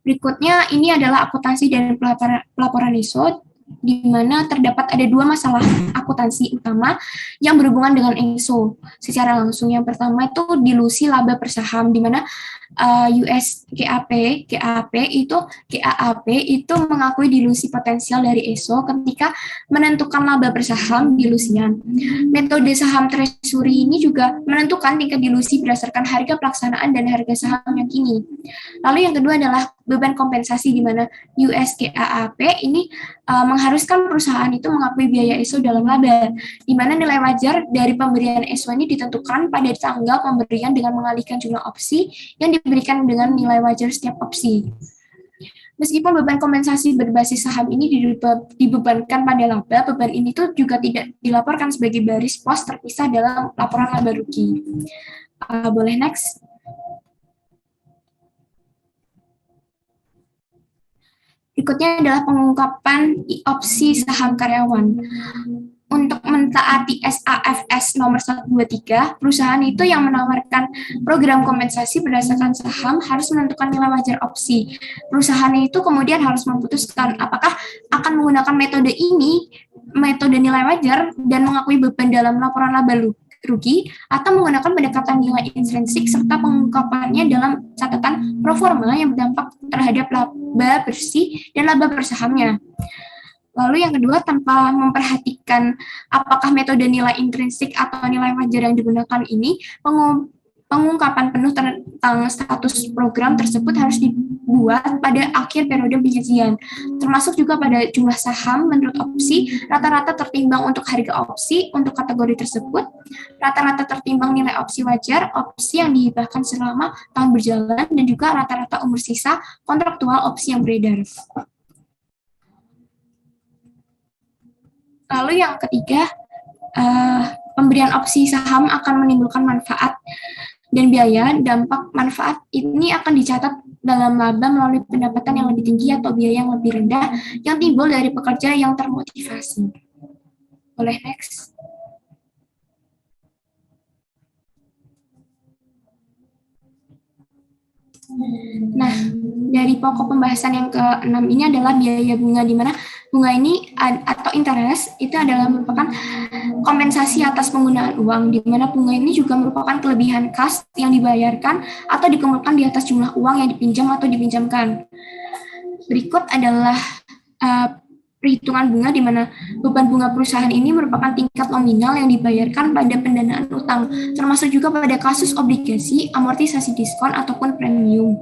[SPEAKER 1] Berikutnya, ini adalah akuntansi dan pelaporan ISO, di mana terdapat ada dua masalah akuntansi utama yang berhubungan dengan ISO secara langsung. Yang pertama itu dilusi laba per saham, di mana US GAAP itu mengakui dilusi potensial dari ISO ketika menentukan laba per saham dilusian. Metode saham treasury ini juga menentukan tingkat dilusi berdasarkan harga pelaksanaan dan harga saham yang kini. Lalu yang kedua adalah beban kompensasi, di mana US GAAP ini mengharuskan perusahaan itu mengakui biaya ISO dalam laba, di mana nilai wajar dari pemberian ISO ini ditentukan pada tanggal pemberian dengan mengalihkan jumlah opsi yang diberikan dengan nilai wajar setiap opsi. Meskipun beban kompensasi berbasis saham ini dibebankan pada laba, beban ini tuh juga tidak dilaporkan sebagai baris pos terpisah dalam laporan laba rugi. Boleh next? Berikutnya adalah pengungkapan opsi saham karyawan. Untuk mentaati SAFS nomor 123, perusahaan itu yang menawarkan program kompensasi berdasarkan saham harus menentukan nilai wajar opsi. Perusahaan itu kemudian harus memutuskan apakah akan menggunakan metode ini, metode nilai wajar, dan mengakui beban dalam laporan laba rugi, atau menggunakan pendekatan nilai intrinsik serta pengungkapannya dalam catatan proforma yang berdampak terhadap laba bersih dan laba per sahamnya. Lalu yang kedua, tanpa memperhatikan apakah metode nilai intrinsik atau nilai wajar yang digunakan ini, pengungkapan penuh tentang status program tersebut harus dibuat pada akhir periode penyajian, termasuk juga pada jumlah saham menurut opsi, rata-rata tertimbang untuk harga opsi untuk kategori tersebut, rata-rata tertimbang nilai opsi wajar, opsi yang dihibahkan selama tahun berjalan, dan juga rata-rata umur sisa kontraktual opsi yang beredar. Lalu yang ketiga, pemberian opsi saham akan menimbulkan manfaat dan biaya. Dampak manfaat ini akan dicatat dalam laba melalui pendapatan yang lebih tinggi atau biaya yang lebih rendah yang timbul dari pekerja yang termotivasi. Boleh next? Nah, dari pokok pembahasan yang ke-6 ini adalah biaya bunga, di mana bunga ini atau interest itu adalah merupakan kompensasi atas penggunaan uang, di mana bunga ini juga merupakan kelebihan kas yang dibayarkan atau dikumpulkan di atas jumlah uang yang dipinjam atau dipinjamkan. Berikut adalah perhitungan bunga, di mana beban bunga perusahaan ini merupakan tingkat nominal yang dibayarkan pada pendanaan utang, termasuk juga pada kasus obligasi, amortisasi diskon, ataupun premium.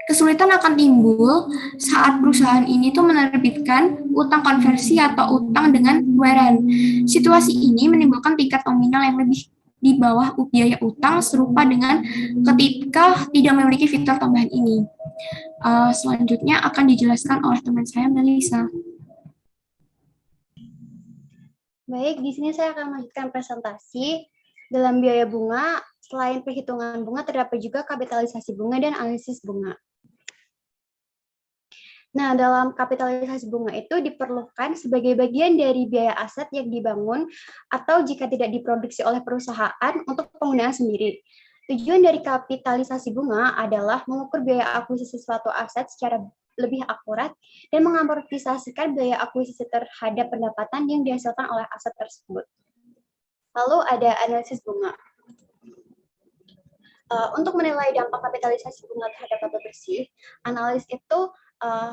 [SPEAKER 1] Kesulitan akan timbul saat perusahaan ini tuh menerbitkan utang konversi atau utang dengan weran. Situasi ini menimbulkan tingkat nominal yang lebih di bawah biaya utang, serupa dengan ketika tidak memiliki fitur tambahan ini. Selanjutnya akan dijelaskan oleh teman saya, Melisa.
[SPEAKER 3] Baik, di sini saya akan melanjutkan presentasi. Dalam biaya bunga, selain perhitungan bunga, terdapat juga kapitalisasi bunga dan analisis bunga. Nah, dalam kapitalisasi bunga itu diperlukan sebagai bagian dari biaya aset yang dibangun atau jika tidak diproduksi oleh perusahaan untuk penggunaan sendiri. Tujuan dari kapitalisasi bunga adalah mengukur biaya akuisisi suatu aset secara lebih akurat dan mengamortisasikan biaya akuisisi terhadap pendapatan yang dihasilkan oleh aset tersebut. Lalu ada analisis bunga. Untuk menilai dampak kapitalisasi bunga terhadap laba bersih, analis itu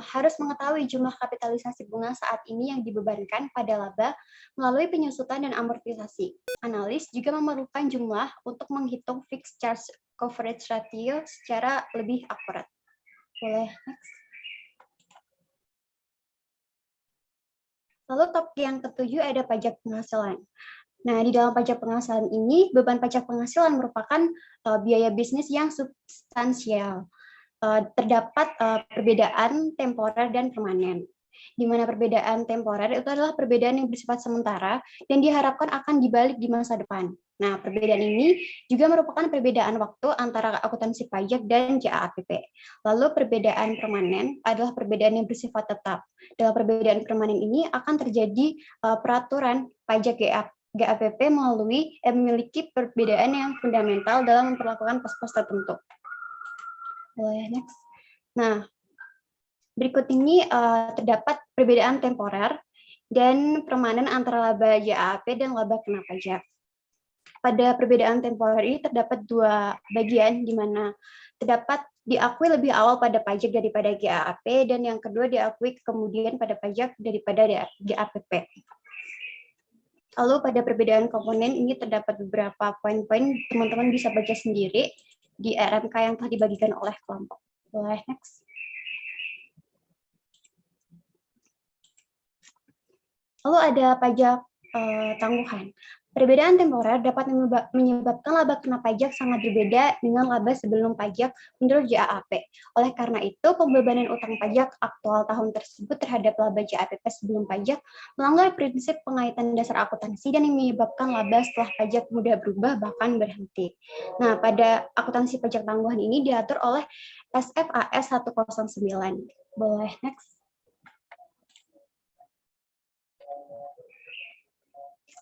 [SPEAKER 3] harus mengetahui jumlah kapitalisasi bunga saat ini yang dibebankan pada laba melalui penyusutan dan amortisasi. Analis juga memerlukan jumlah untuk menghitung fixed charge coverage ratio secara lebih akurat. Boleh next. Lalu topik yang ketujuh ada pajak penghasilan. Nah, di dalam pajak penghasilan ini, beban pajak penghasilan merupakan biaya bisnis yang substansial. Terdapat perbedaan temporer dan permanen. Di mana perbedaan temporer itu adalah perbedaan yang bersifat sementara dan diharapkan akan dibalik di masa depan. Nah, perbedaan ini juga merupakan perbedaan waktu antara akuntansi pajak dan JAAPP. Lalu perbedaan permanen adalah perbedaan yang bersifat tetap. Dalam perbedaan permanen ini akan terjadi peraturan pajak GAPP memiliki perbedaan yang fundamental dalam memperlakukan pos-pos tertentu. Boleh next. Nah, berikut ini terdapat perbedaan temporer dan permanen antara laba JAAP dan laba kena pajak. Pada perbedaan temporer ini terdapat dua bagian, di mana terdapat diakui lebih awal pada pajak daripada GAAP, dan yang kedua diakui kemudian pada pajak daripada GAPP. Lalu pada perbedaan komponen ini terdapat beberapa poin-poin, teman-teman bisa baca sendiri di RMK yang telah dibagikan oleh kelompok. Boleh next. Lalu ada pajak tangguhan. Perbedaan temporer dapat menyebabkan laba kena pajak sangat berbeda dengan laba sebelum pajak menurut JAAP. Oleh karena itu, pembebanan utang pajak aktual tahun tersebut terhadap laba JAPP sebelum pajak melanggar prinsip pengaitan dasar akuntansi dan menyebabkan laba setelah pajak mudah berubah bahkan berhenti. Nah, pada akuntansi pajak tangguhan ini diatur oleh SFAS 109. Boleh next.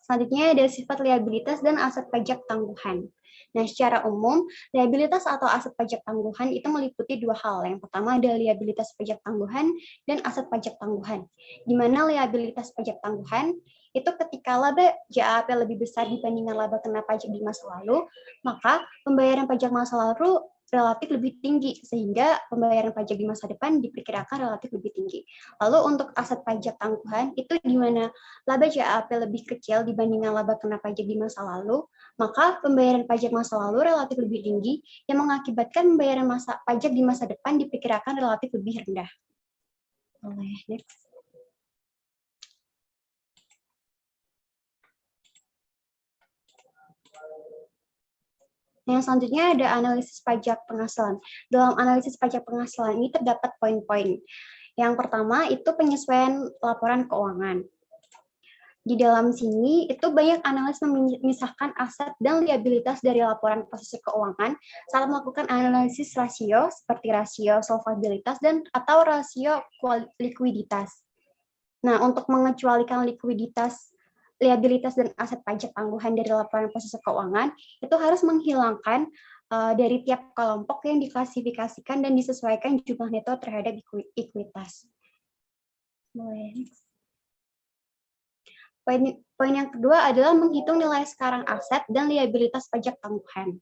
[SPEAKER 3] Selanjutnya ada sifat liabilitas dan aset pajak tangguhan. Nah, secara umum, liabilitas atau aset pajak tangguhan itu meliputi dua hal. Yang pertama ada liabilitas pajak tangguhan dan aset pajak tangguhan. Di mana liabilitas pajak tangguhan itu ketika laba JAP lebih besar dibandingkan laba kena pajak di masa lalu, maka pembayaran pajak masa lalu relatif lebih tinggi, sehingga pembayaran pajak di masa depan diperkirakan relatif lebih tinggi. Lalu untuk aset pajak tangguhan, itu di mana laba JAP lebih kecil dibandingkan laba kena pajak di masa lalu, maka pembayaran pajak masa lalu relatif lebih tinggi, yang mengakibatkan pembayaran pajak di masa depan diperkirakan relatif lebih rendah. Boleh, next. Yang selanjutnya ada analisis pajak penghasilan. Dalam analisis pajak penghasilan ini terdapat poin-poin. Yang pertama itu penyesuaian laporan keuangan. Di dalam sini itu banyak analis memisahkan aset dan liabilitas dari laporan posisi keuangan saat melakukan analisis rasio seperti rasio solvabilitas dan atau rasio likuiditas. Nah, untuk mengecualikan likuiditas, liabilitas dan aset pajak tangguhan dari laporan posisi keuangan itu harus menghilangkan dari tiap kelompok yang diklasifikasikan dan disesuaikan jumlah neto terhadap ekuitas. Poin yang kedua adalah menghitung nilai sekarang aset dan liabilitas pajak tangguhan.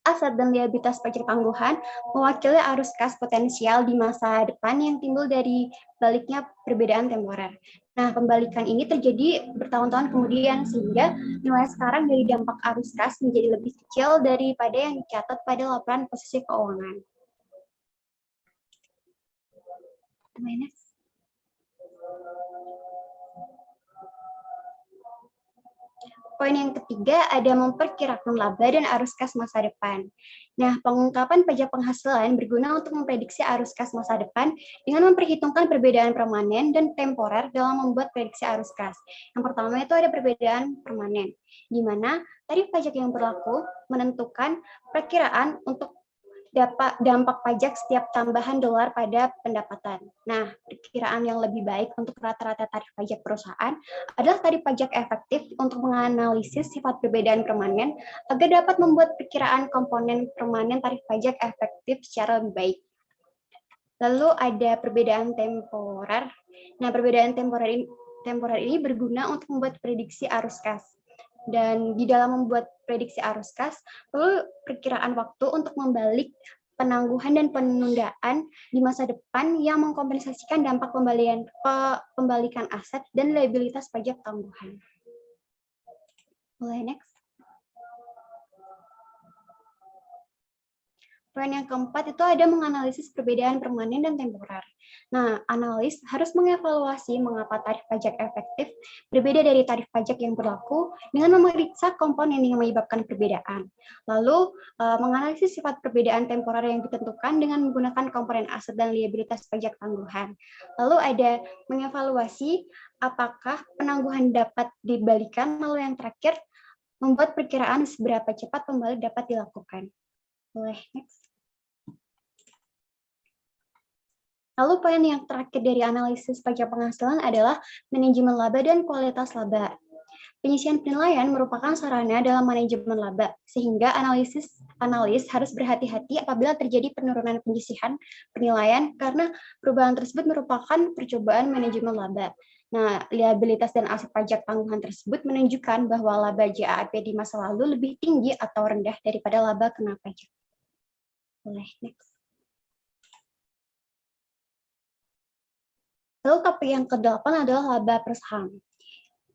[SPEAKER 3] Aset dan liabilitas pajak tangguhan mewakili arus kas potensial di masa depan yang timbul dari baliknya perbedaan temporer. Nah, pembalikan ini terjadi bertahun-tahun kemudian, sehingga nilai sekarang dari dampak arus kas menjadi lebih kecil daripada yang dicatat pada laporan posisi keuangan. Poin yang ketiga ada memperkirakan laba dan arus kas masa depan. Nah, pengungkapan pajak penghasilan berguna untuk memprediksi arus kas masa depan dengan memperhitungkan perbedaan permanen dan temporer dalam membuat prediksi arus kas. Yang pertama itu ada perbedaan permanen, di mana tarif pajak yang berlaku menentukan perkiraan untuk dampak pajak setiap tambahan dolar pada pendapatan. Nah, perkiraan yang lebih baik untuk rata-rata tarif pajak perusahaan adalah tarif pajak efektif untuk menganalisis sifat perbedaan permanen agar dapat membuat perkiraan komponen permanen tarif pajak efektif secara lebih baik. Lalu ada perbedaan temporer. Nah, perbedaan temporer ini berguna untuk membuat prediksi arus kas. Dan di dalam membuat prediksi arus kas, perlu perkiraan waktu untuk membalik penangguhan dan penundaan di masa depan yang mengkompensasikan dampak pembalikan aset dan liabilitas pajak tangguhan. Boleh next. Poin yang keempat itu ada menganalisis perbedaan permanen dan temporer. Nah, analis harus mengevaluasi mengapa tarif pajak efektif berbeda dari tarif pajak yang berlaku dengan memeriksa komponen yang menyebabkan perbedaan. Lalu, menganalisis sifat perbedaan temporer yang ditentukan dengan menggunakan komponen aset dan liabilitas pajak tangguhan. Lalu ada mengevaluasi apakah penangguhan dapat dibalikan, lalu yang terakhir, membuat perkiraan seberapa cepat pembalik dapat dilakukan. Boleh, next. Lalu poin yang terakhir dari analisis pajak penghasilan adalah manajemen laba dan kualitas laba. Penyisian penilaian merupakan sarana dalam manajemen laba, sehingga analis harus berhati-hati apabila terjadi penurunan penyisihan penilaian karena perubahan tersebut merupakan percobaan manajemen laba. Nah, liabilitas dan aset pajak tangguhan tersebut menunjukkan bahwa laba JAAP di masa lalu lebih tinggi atau rendah daripada laba kena pajak. Boleh, next. Lalu topik yang ke-8 adalah laba per saham,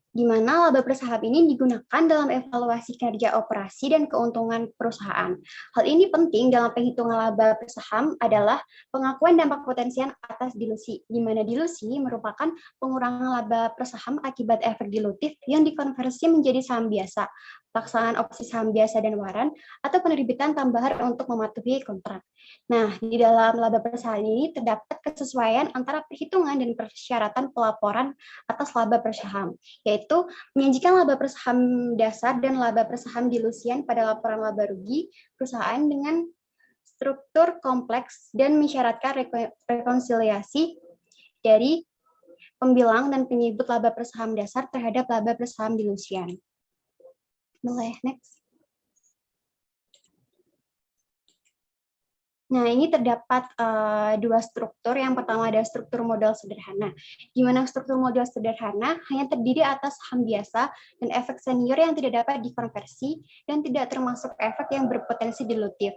[SPEAKER 3] di mana laba per saham ini digunakan dalam evaluasi kinerja operasi dan keuntungan perusahaan. Hal ini penting dalam penghitungan laba per saham adalah pengakuan dampak potensial atas dilusi, di mana dilusi merupakan pengurangan laba per saham akibat efek dilutif yang dikonversi menjadi saham biasa, pelaksanaan opsi saham biasa dan waran, atau penerbitan tambahan untuk mematuhi kontrak. Nah, di dalam laba per saham ini terdapat kesesuaian antara perhitungan dan persyaratan pelaporan atas laba per saham, yaitu menyajikan laba per saham dasar dan laba per saham dilusian pada laporan laba rugi perusahaan dengan struktur kompleks dan mensyaratkan rekonsiliasi dari pembilang dan penyebut laba per saham dasar terhadap laba per saham dilusian. Boleh, next. Nah, ini terdapat dua struktur. Yang pertama ada struktur modal sederhana, di mana struktur modal sederhana hanya terdiri atas saham biasa dan efek senior yang tidak dapat dikonversi dan tidak termasuk efek yang berpotensi dilutif.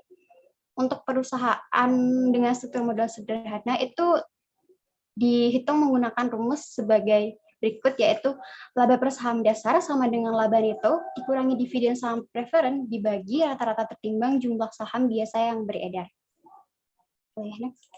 [SPEAKER 3] Untuk perusahaan dengan struktur modal sederhana itu dihitung menggunakan rumus sebagai berikut, yaitu laba per saham dasar sama dengan laba neto dikurangi dividen saham preferen dibagi rata-rata tertimbang jumlah saham biasa yang beredar. Boleh, next.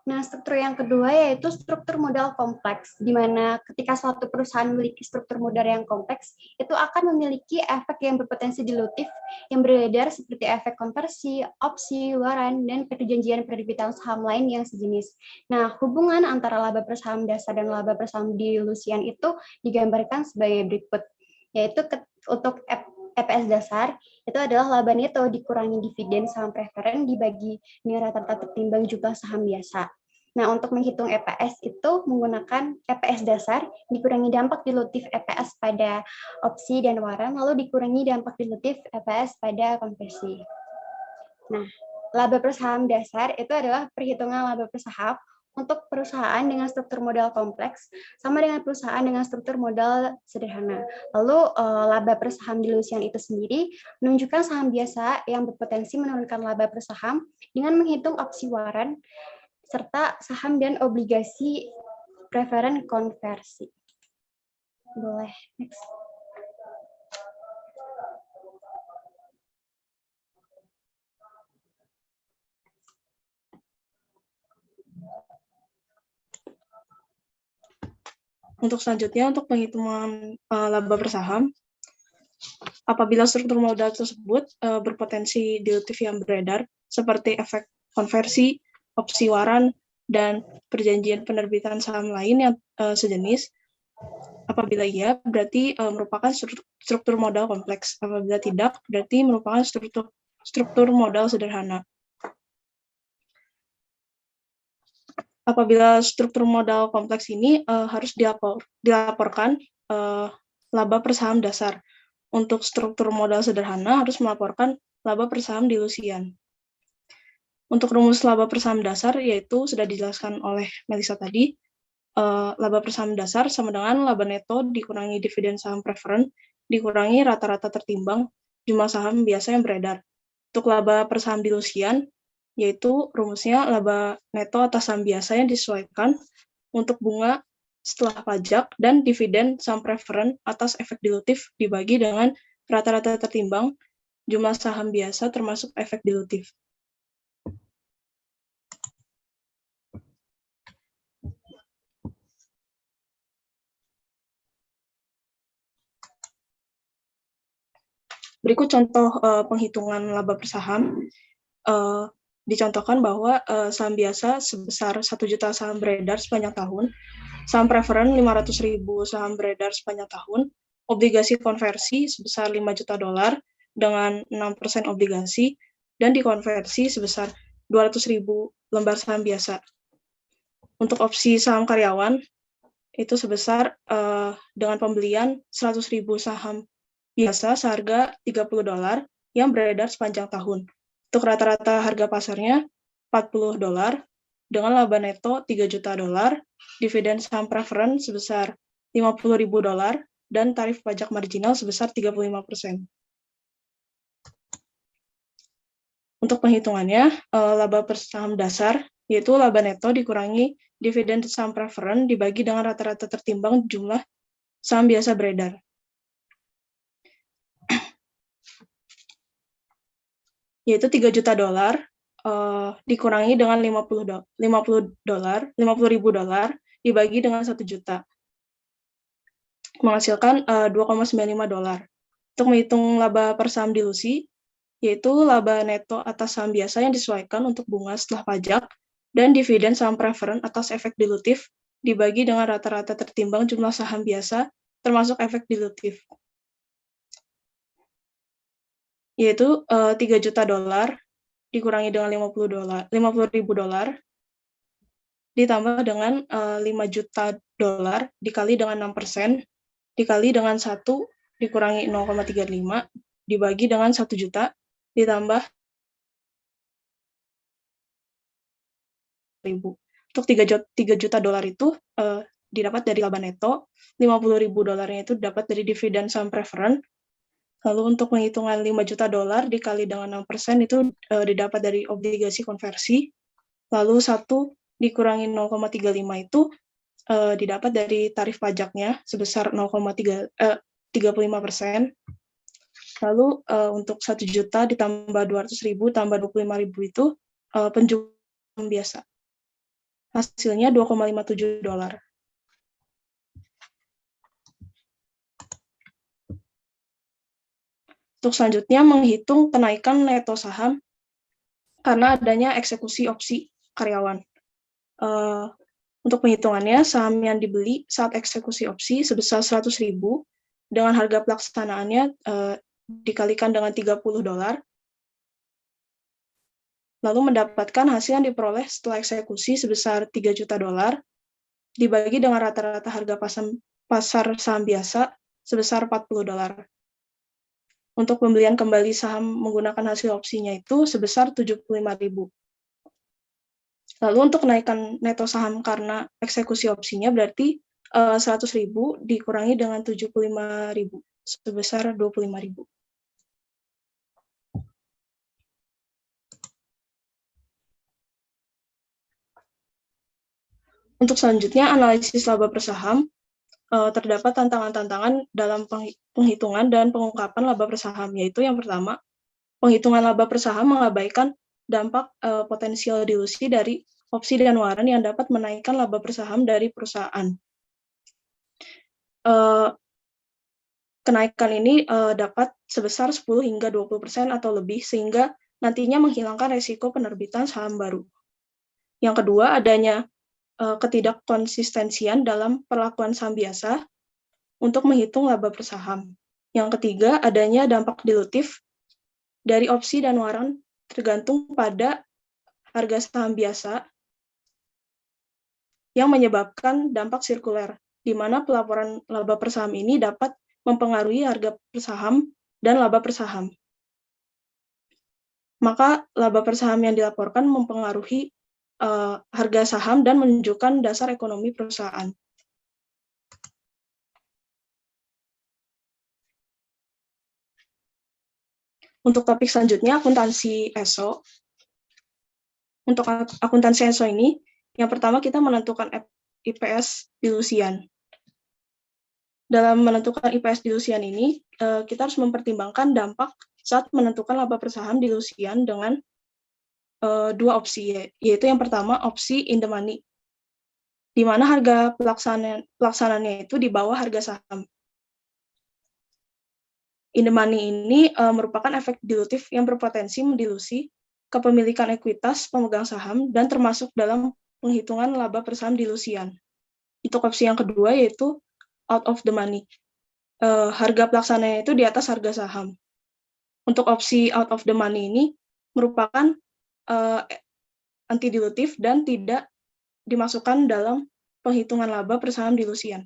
[SPEAKER 3] Nah, struktur yang kedua yaitu struktur modal kompleks, di mana ketika suatu perusahaan memiliki struktur modal yang kompleks, itu akan memiliki efek yang berpotensi dilutif yang beredar seperti efek konversi, opsi, waran, dan perjanjian penerbitan saham lain yang sejenis. Nah, hubungan antara laba per saham dasar dan laba per saham dilusian itu digambarkan sebagai berikut, yaitu untuk EPS dasar itu adalah laba neto dikurangi dividen saham preferen dibagi dengan rata-rata tertimbang jumlah saham biasa. Nah, untuk menghitung EPS itu menggunakan EPS dasar dikurangi dampak dilutif EPS pada opsi dan waran, lalu dikurangi dampak dilutif EPS pada konversi. Nah, laba per saham dasar itu adalah perhitungan laba per saham untuk perusahaan dengan struktur modal kompleks sama dengan perusahaan dengan struktur modal sederhana. Lalu laba per saham dilusian itu sendiri menunjukkan saham biasa yang berpotensi menurunkan laba per saham dengan menghitung opsi waran serta saham dan obligasi preferen konversi. Boleh, next.
[SPEAKER 4] Untuk selanjutnya, untuk penghitungan laba per saham, apabila struktur modal tersebut berpotensi dilutif yang beredar, seperti efek konversi, opsi waran, dan perjanjian penerbitan saham lain yang sejenis, apabila iya, berarti merupakan struktur modal kompleks. Apabila tidak, berarti merupakan struktur modal sederhana. Apabila struktur modal kompleks ini harus dilaporkan laba per saham dasar. Untuk struktur modal sederhana harus melaporkan laba per saham dilusian. Untuk rumus laba per saham dasar yaitu sudah dijelaskan oleh Melissa tadi, laba per saham dasar sama dengan laba neto dikurangi dividen saham preferen dikurangi rata-rata tertimbang jumlah saham biasa yang beredar. Untuk laba per saham dilusian, yaitu rumusnya laba neto atas saham biasa yang disesuaikan untuk bunga setelah pajak dan dividen saham preferen atas efek dilutif dibagi dengan rata-rata tertimbang jumlah saham biasa termasuk efek dilutif. Berikut contoh penghitungan laba per saham. Dicontohkan bahwa saham biasa sebesar 1 juta saham beredar sepanjang tahun, saham preferen 500.000 saham beredar sepanjang tahun, obligasi konversi sebesar 5 juta dolar dengan 6% obligasi, dan dikonversi sebesar 200.000 lembar saham biasa. Untuk opsi saham karyawan, itu sebesar dengan pembelian 100.000 saham biasa seharga 30 dolar yang beredar sepanjang tahun. Untuk rata-rata harga pasarnya 40 dolar dengan laba neto 3 juta dolar, dividen saham preferen sebesar 50.000 dolar, dan tarif pajak marginal sebesar 35%. Untuk penghitungannya, laba per saham dasar, yaitu laba neto dikurangi dividen saham preferen dibagi dengan rata-rata tertimbang jumlah saham biasa beredar. Yaitu 3 juta dolar dikurangi dengan 50.000 dolar dibagi dengan 1 juta, menghasilkan 2,95 dolar. Untuk menghitung laba per saham dilusi, yaitu laba neto atas saham biasa yang disesuaikan untuk bunga setelah pajak dan dividen saham preferen atas efek dilutif dibagi dengan rata-rata tertimbang jumlah saham biasa termasuk efek dilutif, yaitu 3 juta dolar dikurangi dengan 50.000 dolar ditambah dengan 5 juta dolar dikali dengan 6% dikali dengan 1 dikurangi 0,35 dibagi dengan 1 juta ditambah 1.000. Untuk 3 juta dolar itu didapat dari laba neto, 50.000 dolarnya itu dapat dari dividen saham preferen. Lalu untuk penghitungan 5 juta dolar dikali dengan 6% itu didapat dari obligasi konversi. Lalu 1 dikurangi 0,35 itu didapat dari tarif pajaknya sebesar 35%. Lalu untuk 1 juta ditambah 200.000 tambah 25.000 itu penjualan biasa. Hasilnya 2,57 dolar. Untuk selanjutnya menghitung kenaikan neto saham karena adanya eksekusi opsi karyawan. Untuk penghitungannya, saham yang dibeli saat eksekusi opsi sebesar 100.000 dengan harga pelaksanaannya dikalikan dengan 30 dolar, lalu mendapatkan hasil yang diperoleh setelah eksekusi sebesar 3 juta dolar, dibagi dengan rata-rata harga pasar saham biasa sebesar 40 dolar. Untuk pembelian kembali saham menggunakan hasil opsinya itu sebesar 75.000. Lalu untuk kenaikan neto saham karena eksekusi opsinya berarti 100.000 dikurangi dengan 75.000 sebesar 25.000. Untuk selanjutnya analisis laba per saham, terdapat tantangan-tantangan dalam penghitungan dan pengungkapan laba per saham, yaitu yang pertama, penghitungan laba per saham mengabaikan dampak potensial dilusi dari opsi dan waran yang dapat menaikkan laba per saham dari perusahaan. Kenaikan ini dapat sebesar 10 hingga 20% atau lebih, sehingga nantinya menghilangkan resiko penerbitan saham baru. Yang kedua, adanya ketidakkonsistensian dalam perlakuan saham biasa untuk menghitung laba per saham. Yang ketiga, adanya dampak dilutif dari opsi dan waran tergantung pada harga saham biasa yang menyebabkan dampak sirkuler, di mana pelaporan laba per saham ini dapat mempengaruhi harga per saham dan laba per saham. Maka laba per saham yang dilaporkan mempengaruhi harga saham dan menunjukkan dasar ekonomi perusahaan. Untuk topik selanjutnya, akuntansi ESO. Untuk akuntansi ESO ini, yang pertama kita menentukan IPS dilusian. Dalam menentukan IPS dilusian ini, kita harus mempertimbangkan dampak saat menentukan laba per saham dilusian dengan dua opsi, yaitu yang pertama opsi in the money, di mana harga pelaksananya itu di bawah harga saham. In the money ini merupakan efek dilutif yang berpotensi mendilusi kepemilikan ekuitas pemegang saham dan termasuk dalam penghitungan laba per saham dilusian. Untuk opsi yang kedua yaitu out of the money. Harga pelaksananya itu di atas harga saham. Untuk opsi out of the money ini merupakan anti dilutif dan tidak dimasukkan dalam penghitungan laba per saham dilusian.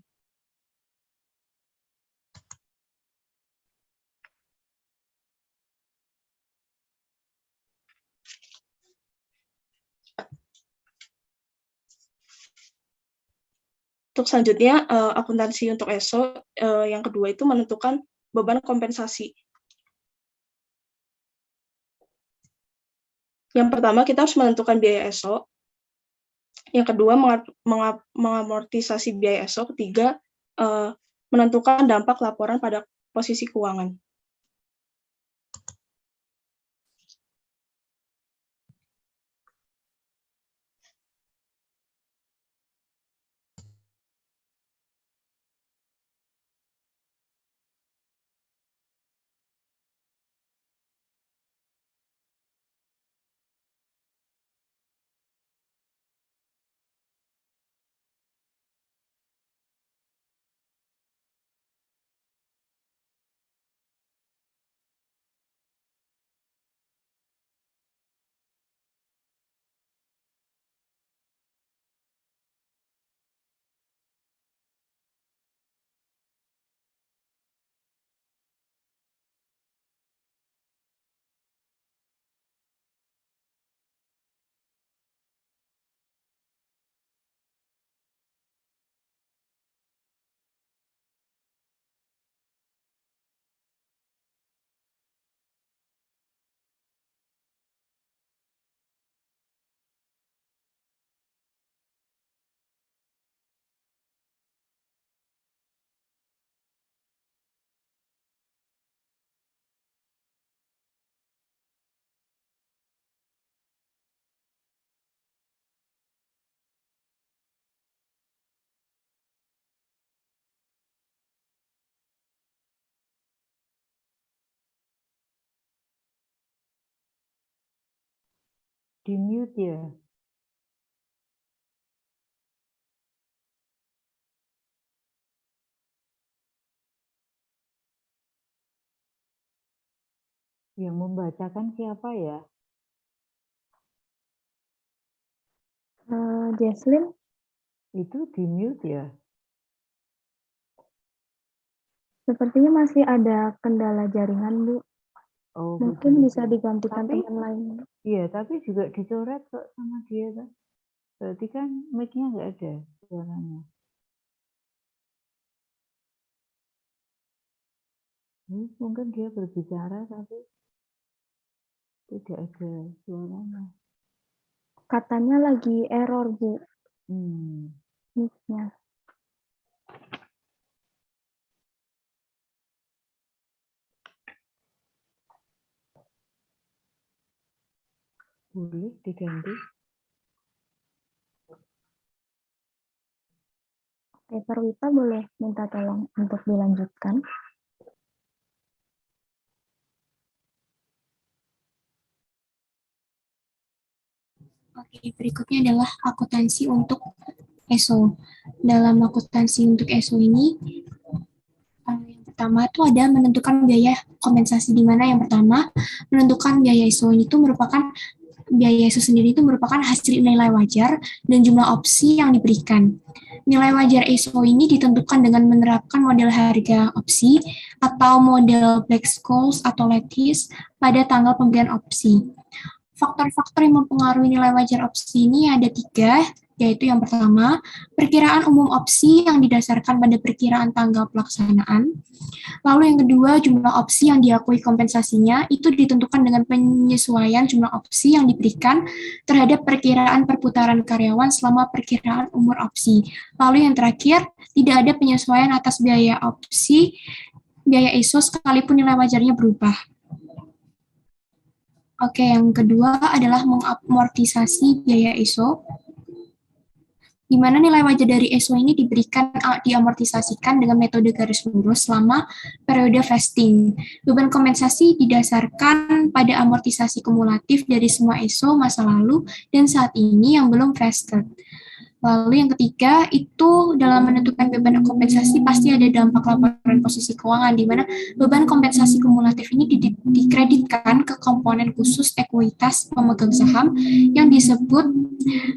[SPEAKER 4] Untuk selanjutnya, akuntansi untuk ESO yang kedua itu menentukan beban kompensasi. Yang pertama, kita harus menentukan biaya ESO. Yang kedua, mengamortisasi biaya ESO. Ketiga, menentukan dampak laporan pada posisi keuangan.
[SPEAKER 5] Di mute ya. Yang membacakan siapa ya?
[SPEAKER 2] Jesslyn,
[SPEAKER 5] Itu di mute ya.
[SPEAKER 2] sepertinya masih ada kendala jaringan, Bu.
[SPEAKER 5] Oh,
[SPEAKER 2] Mungkin
[SPEAKER 5] begitu.
[SPEAKER 2] bisa digantikan
[SPEAKER 5] Tapi-
[SPEAKER 2] teman lain.
[SPEAKER 5] Iya, tapi juga dicoret kok sama dia kan. Berarti kan mic-nya nggak ada suaranya. Mungkin dia berbicara tapi tidak ada suaranya.
[SPEAKER 2] Katanya lagi error, Bu,
[SPEAKER 5] Hmm.
[SPEAKER 2] mic-nya.
[SPEAKER 5] Boleh diganti.
[SPEAKER 2] Oke, Perwita boleh minta tolong untuk dilanjutkan.
[SPEAKER 1] Oke, berikutnya adalah akuntansi untuk ESO. Dalam akuntansi untuk ESO ini, yang pertama itu ada menentukan biaya kompensasi, di mana yang pertama menentukan biaya ESO itu merupakan biaya ESO sendiri itu merupakan hasil nilai wajar dan jumlah opsi yang diberikan. Nilai wajar ESO ini ditentukan dengan menerapkan model harga opsi atau model Black-Scholes atau Lattice pada tanggal pemberian opsi. Faktor-faktor yang mempengaruhi nilai wajar opsi ini ada 3, yaitu yang pertama, perkiraan umum opsi yang didasarkan pada perkiraan tanggal pelaksanaan. Lalu yang kedua, jumlah opsi yang diakui kompensasinya itu ditentukan dengan penyesuaian jumlah opsi yang diberikan terhadap perkiraan perputaran karyawan selama perkiraan umur opsi. Lalu yang terakhir, tidak ada penyesuaian atas biaya opsi, biaya ESO sekalipun nilai wajarnya berubah. Oke, yang kedua adalah mengamortisasi biaya ESO, di mana nilai wajar dari ESO ini diamortisasikan dengan metode garis lurus selama periode vesting. Beban kompensasi didasarkan pada amortisasi kumulatif dari semua ESO masa lalu dan saat ini yang belum vested. Lalu yang ketiga, itu dalam menentukan beban kompensasi pasti ada dampak laporan posisi keuangan, di mana beban kompensasi kumulatif ini dikreditkan ke komponen khusus ekuitas pemegang saham yang disebut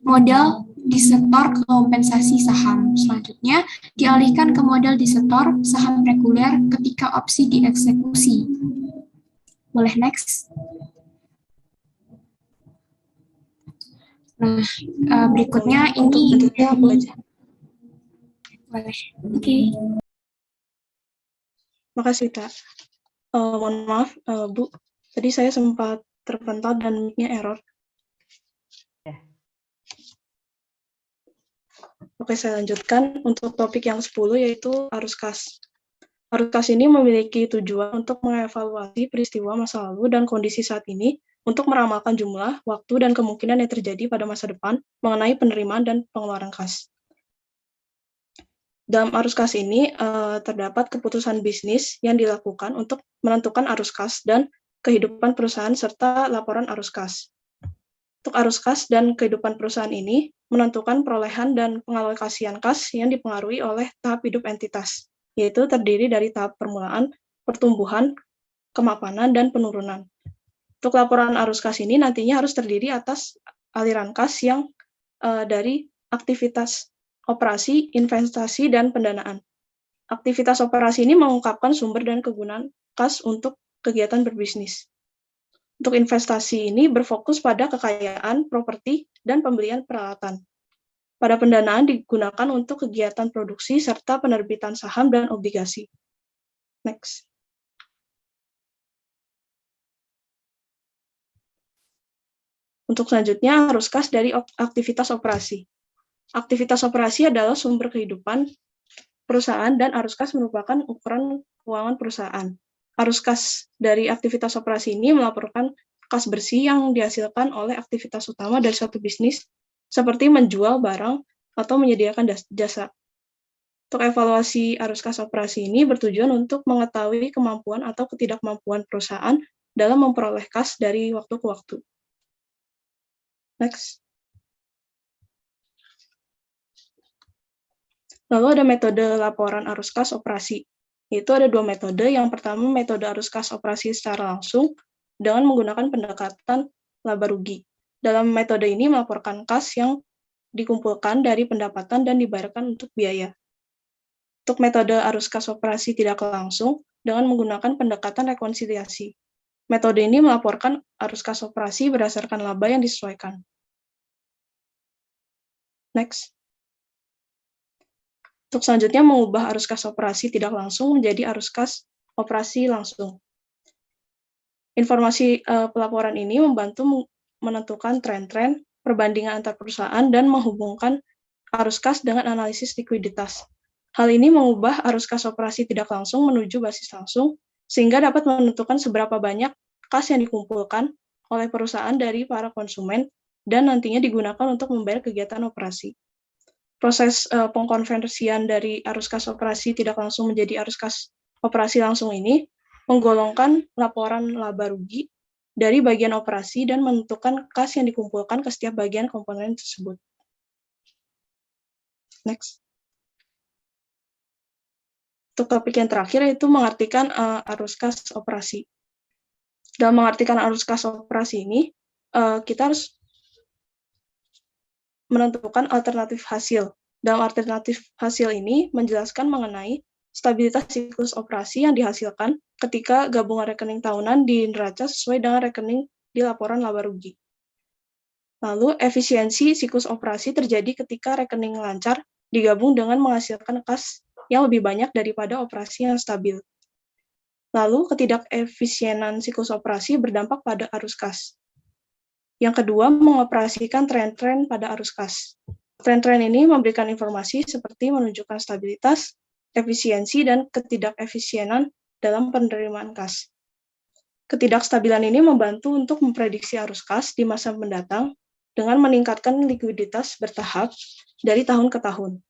[SPEAKER 1] modal disetor kompensasi saham. Selanjutnya, dialihkan ke modal disetor saham reguler ketika opsi dieksekusi. Boleh next? Nah, berikutnya ini
[SPEAKER 4] aku aja.
[SPEAKER 1] boleh. Oke.
[SPEAKER 4] Makasih, Kak. Mohon maaf, Bu. Tadi saya sempat terpental dan mic-nya error. Oke, saya lanjutkan untuk topik yang 10, yaitu arus kas. Arus kas ini memiliki tujuan untuk mengevaluasi peristiwa masa lalu dan kondisi saat ini untuk meramalkan jumlah, waktu, dan kemungkinan yang terjadi pada masa depan mengenai penerimaan dan pengeluaran kas. Dalam arus kas ini, terdapat keputusan bisnis yang dilakukan untuk menentukan arus kas dan kehidupan perusahaan serta laporan arus kas. Untuk arus kas dan kehidupan perusahaan ini menentukan perolehan dan pengalokasian kas yang dipengaruhi oleh tahap hidup entitas, yaitu terdiri dari tahap permulaan, pertumbuhan, kemapanan, dan penurunan. Untuk laporan arus kas ini nantinya harus terdiri atas aliran kas yang dari aktivitas operasi, investasi, dan pendanaan. Aktivitas operasi ini mengungkapkan sumber dan kegunaan kas untuk kegiatan berbisnis. Untuk investasi ini berfokus pada kekayaan, properti, dan pembelian peralatan. Pada pendanaan digunakan untuk kegiatan produksi serta penerbitan saham dan obligasi. Next. Untuk selanjutnya, arus kas dari aktivitas operasi. Aktivitas operasi adalah sumber kehidupan perusahaan dan arus kas merupakan ukuran keuangan perusahaan. Arus kas dari aktivitas operasi ini melaporkan kas bersih yang dihasilkan oleh aktivitas utama dari suatu bisnis, seperti menjual barang atau menyediakan jasa. Untuk evaluasi arus kas operasi ini bertujuan untuk mengetahui kemampuan atau ketidakmampuan perusahaan dalam memperoleh kas dari waktu ke waktu. Next. Lalu ada metode laporan arus kas operasi. Itu ada dua metode. Yang pertama, metode arus kas operasi secara langsung dengan menggunakan pendekatan laba rugi. Dalam metode ini melaporkan kas yang dikumpulkan dari pendapatan dan dibayarkan untuk biaya. Untuk metode arus kas operasi tidak langsung dengan menggunakan pendekatan rekonsiliasi. Metode ini melaporkan arus kas operasi berdasarkan laba yang disesuaikan. Next. Untuk selanjutnya, mengubah arus kas operasi tidak langsung menjadi arus kas operasi langsung. Informasi pelaporan ini membantu menentukan tren-tren, perbandingan antar perusahaan, dan menghubungkan arus kas dengan analisis likuiditas. Hal ini mengubah arus kas operasi tidak langsung menuju basis langsung, sehingga dapat menentukan seberapa banyak kas yang dikumpulkan oleh perusahaan dari para konsumen, dan nantinya digunakan untuk membayar kegiatan operasi. Proses pengkonversian dari arus kas operasi tidak langsung menjadi arus kas operasi langsung ini menggolongkan laporan laba rugi dari bagian operasi dan menentukan kas yang dikumpulkan ke setiap bagian komponen tersebut. Next. Untuk topik yang terakhir yaitu mengartikan arus kas operasi. Dalam mengartikan arus kas operasi ini, kita harus menentukan alternatif hasil. Dalam alternatif hasil ini menjelaskan mengenai stabilitas siklus operasi yang dihasilkan ketika gabungan rekening tahunan di neraca sesuai dengan rekening di laporan laba rugi. Lalu, efisiensi siklus operasi terjadi ketika rekening lancar digabung dengan menghasilkan kas yang lebih banyak daripada operasi yang stabil. Lalu, ketidakefisienan siklus operasi berdampak pada arus kas. Yang kedua, mengoperasikan tren-tren pada arus kas. Tren-tren ini memberikan informasi seperti menunjukkan stabilitas, efisiensi, dan ketidakefisienan dalam penerimaan kas. Ketidakstabilan ini membantu untuk memprediksi arus kas di masa mendatang dengan meningkatkan likuiditas bertahap dari tahun ke tahun.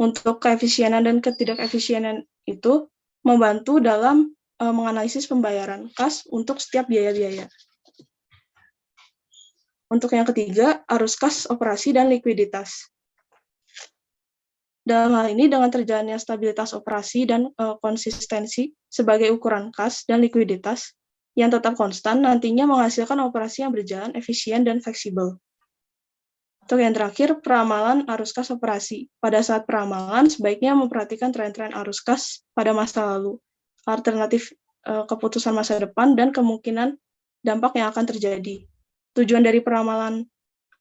[SPEAKER 4] Untuk keefisienan dan ketidakefisienan itu membantu dalam menganalisis pembayaran kas untuk setiap biaya-biaya. Untuk yang ketiga, arus kas, operasi, dan likuiditas. Dalam hal ini, dengan terjalannya stabilitas operasi dan konsistensi sebagai ukuran kas dan likuiditas yang tetap konstan, nantinya menghasilkan operasi yang berjalan efisien dan fleksibel. Untuk yang terakhir, peramalan arus kas operasi. Pada saat peramalan, sebaiknya memperhatikan tren-tren arus kas pada masa lalu, alternatif keputusan masa depan, dan kemungkinan dampak yang akan terjadi. Tujuan dari peramalan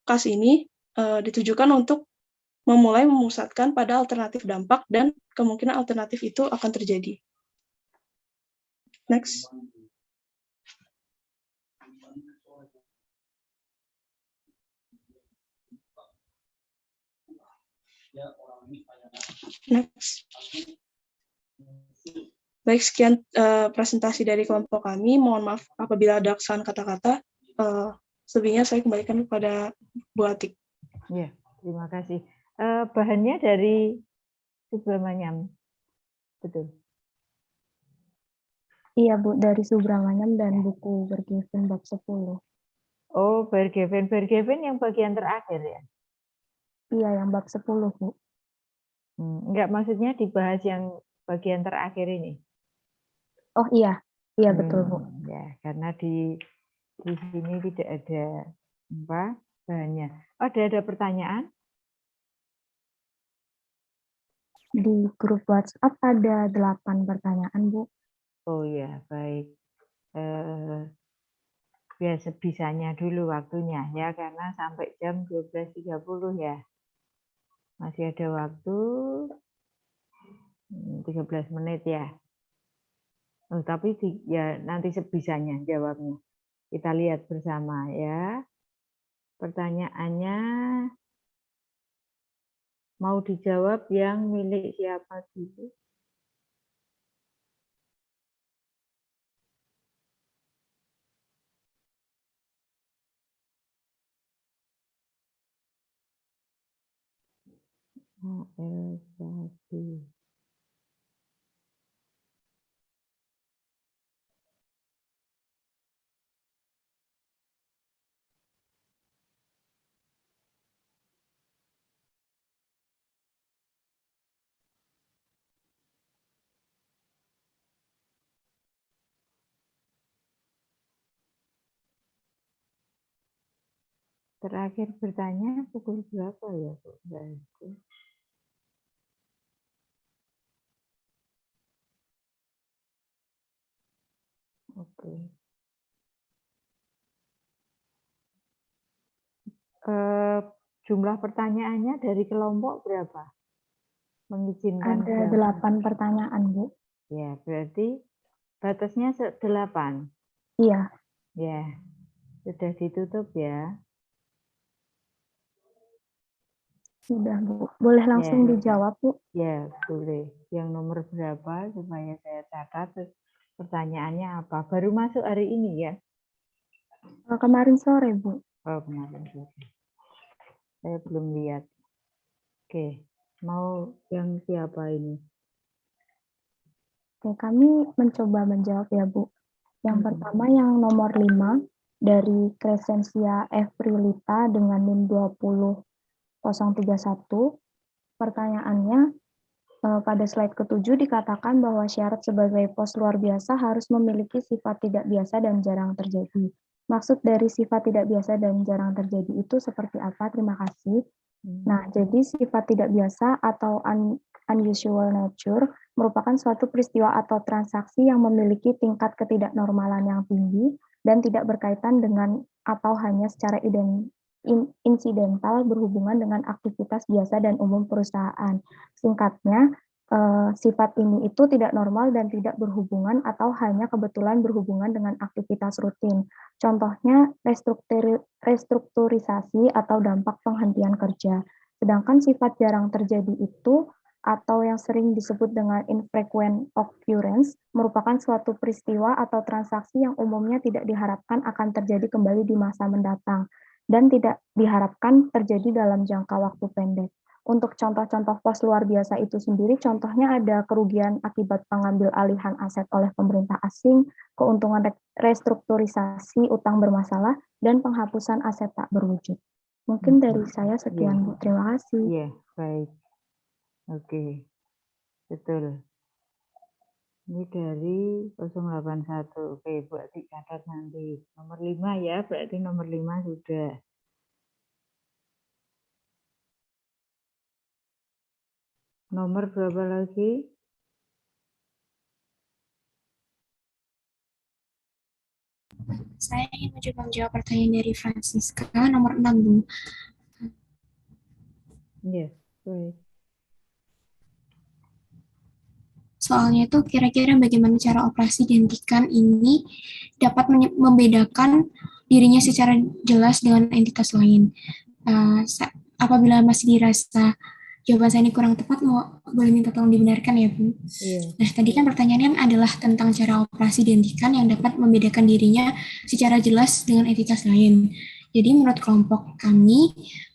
[SPEAKER 4] kas ini ditujukan untuk memulai memusatkan pada alternatif dampak dan kemungkinan alternatif itu akan terjadi. Next. Next. Baik, sekian presentasi dari kelompok kami. Mohon maaf apabila ada kesalahan kata-kata. Selebihnya saya kembalikan kepada Bu Atik.
[SPEAKER 5] Ya, terima kasih. Bahannya dari Subramanyam, betul?
[SPEAKER 2] Iya Bu, dari Subramanyam dan buku Bergeven bab 10.
[SPEAKER 5] Oh, Bergeven yang bagian terakhir ya?
[SPEAKER 2] Iya, yang bab 10 Bu.
[SPEAKER 5] Enggak, maksudnya dibahas yang bagian terakhir ini?
[SPEAKER 2] Oh iya, iya betul Bu.
[SPEAKER 5] Ya, karena di sini tidak ada bahannya. Oh, ada pertanyaan?
[SPEAKER 2] Di grup WhatsApp ada 8 pertanyaan Bu.
[SPEAKER 5] Oh ya, baik. Biar sebisanya dulu waktunya ya, karena sampai jam 12.30 ya. Masih ada waktu 13 menit ya. Oh, tapi ya nanti sebisanya jawabnya. Kita lihat bersama ya. Pertanyaannya mau dijawab yang milik siapa dulu? Terakhir bertanya pukul berapa ya, Bu? Oke. Jumlah pertanyaannya dari kelompok berapa? Mengizinkan
[SPEAKER 2] ada
[SPEAKER 5] berapa?
[SPEAKER 2] 8 pertanyaan Bu.
[SPEAKER 5] Ya, berarti batasnya 8.
[SPEAKER 2] Iya.
[SPEAKER 5] Ya, sudah ditutup ya.
[SPEAKER 2] Sudah Bu. Boleh langsung
[SPEAKER 5] Ya.
[SPEAKER 2] dijawab Bu?
[SPEAKER 5] Ya, boleh. Yang nomor berapa supaya saya catat pertanyaannya apa? Baru masuk hari ini ya?
[SPEAKER 2] Kemarin sore Bu.
[SPEAKER 5] Oh, kemarin sore. Saya belum lihat. Oke, mau yang siapa ini?
[SPEAKER 2] Oke, kami mencoba menjawab ya Bu. Yang pertama yang nomor 5 dari Crescentia F. Prilita dengan NIM 20031. Pertanyaannya, pada slide ke-7 dikatakan bahwa syarat sebagai pos luar biasa harus memiliki sifat tidak biasa dan jarang terjadi. Maksud dari sifat tidak biasa dan jarang terjadi itu seperti apa? Terima kasih. Nah, jadi sifat tidak biasa atau unusual nature merupakan suatu peristiwa atau transaksi yang memiliki tingkat ketidaknormalan yang tinggi dan tidak berkaitan dengan atau hanya secara insidental berhubungan dengan aktivitas biasa dan umum perusahaan. Singkatnya, sifat ini itu tidak normal dan tidak berhubungan atau hanya kebetulan berhubungan dengan aktivitas rutin. Contohnya restrukturisasi atau dampak penghentian kerja. Sedangkan sifat jarang terjadi itu atau yang sering disebut dengan infrequent occurrence merupakan suatu peristiwa atau transaksi yang umumnya tidak diharapkan akan terjadi kembali di masa mendatang dan tidak diharapkan terjadi dalam jangka waktu pendek. Untuk contoh-contoh pos luar biasa itu sendiri, contohnya ada kerugian akibat pengambil alihan aset oleh pemerintah asing, keuntungan restrukturisasi utang bermasalah, dan penghapusan aset tak berwujud. Mungkin dari saya sekian, Bu. Terima kasih.
[SPEAKER 5] Iya, baik. Oke, betul. Ini dari 081. Oke, berarti catat nanti. Nomor 5 ya, berarti nomor 5 sudah. Nomor berapa lagi?
[SPEAKER 1] Saya ingin mencoba menjawab pertanyaan dari Francisca, nomor 6, Bu.
[SPEAKER 5] Iya, baik.
[SPEAKER 1] Soalnya itu kira-kira bagaimana cara operasi dihentikan ini dapat membedakan dirinya secara jelas dengan entitas lain. Apabila masih dirasa jawaban saya ini kurang tepat, boleh minta tolong dibenarkan ya, Bu.
[SPEAKER 5] Iya.
[SPEAKER 1] Nah, tadi kan pertanyaannya adalah tentang cara operasi dihentikan yang dapat membedakan dirinya secara jelas dengan entitas lain. Jadi menurut kelompok kami,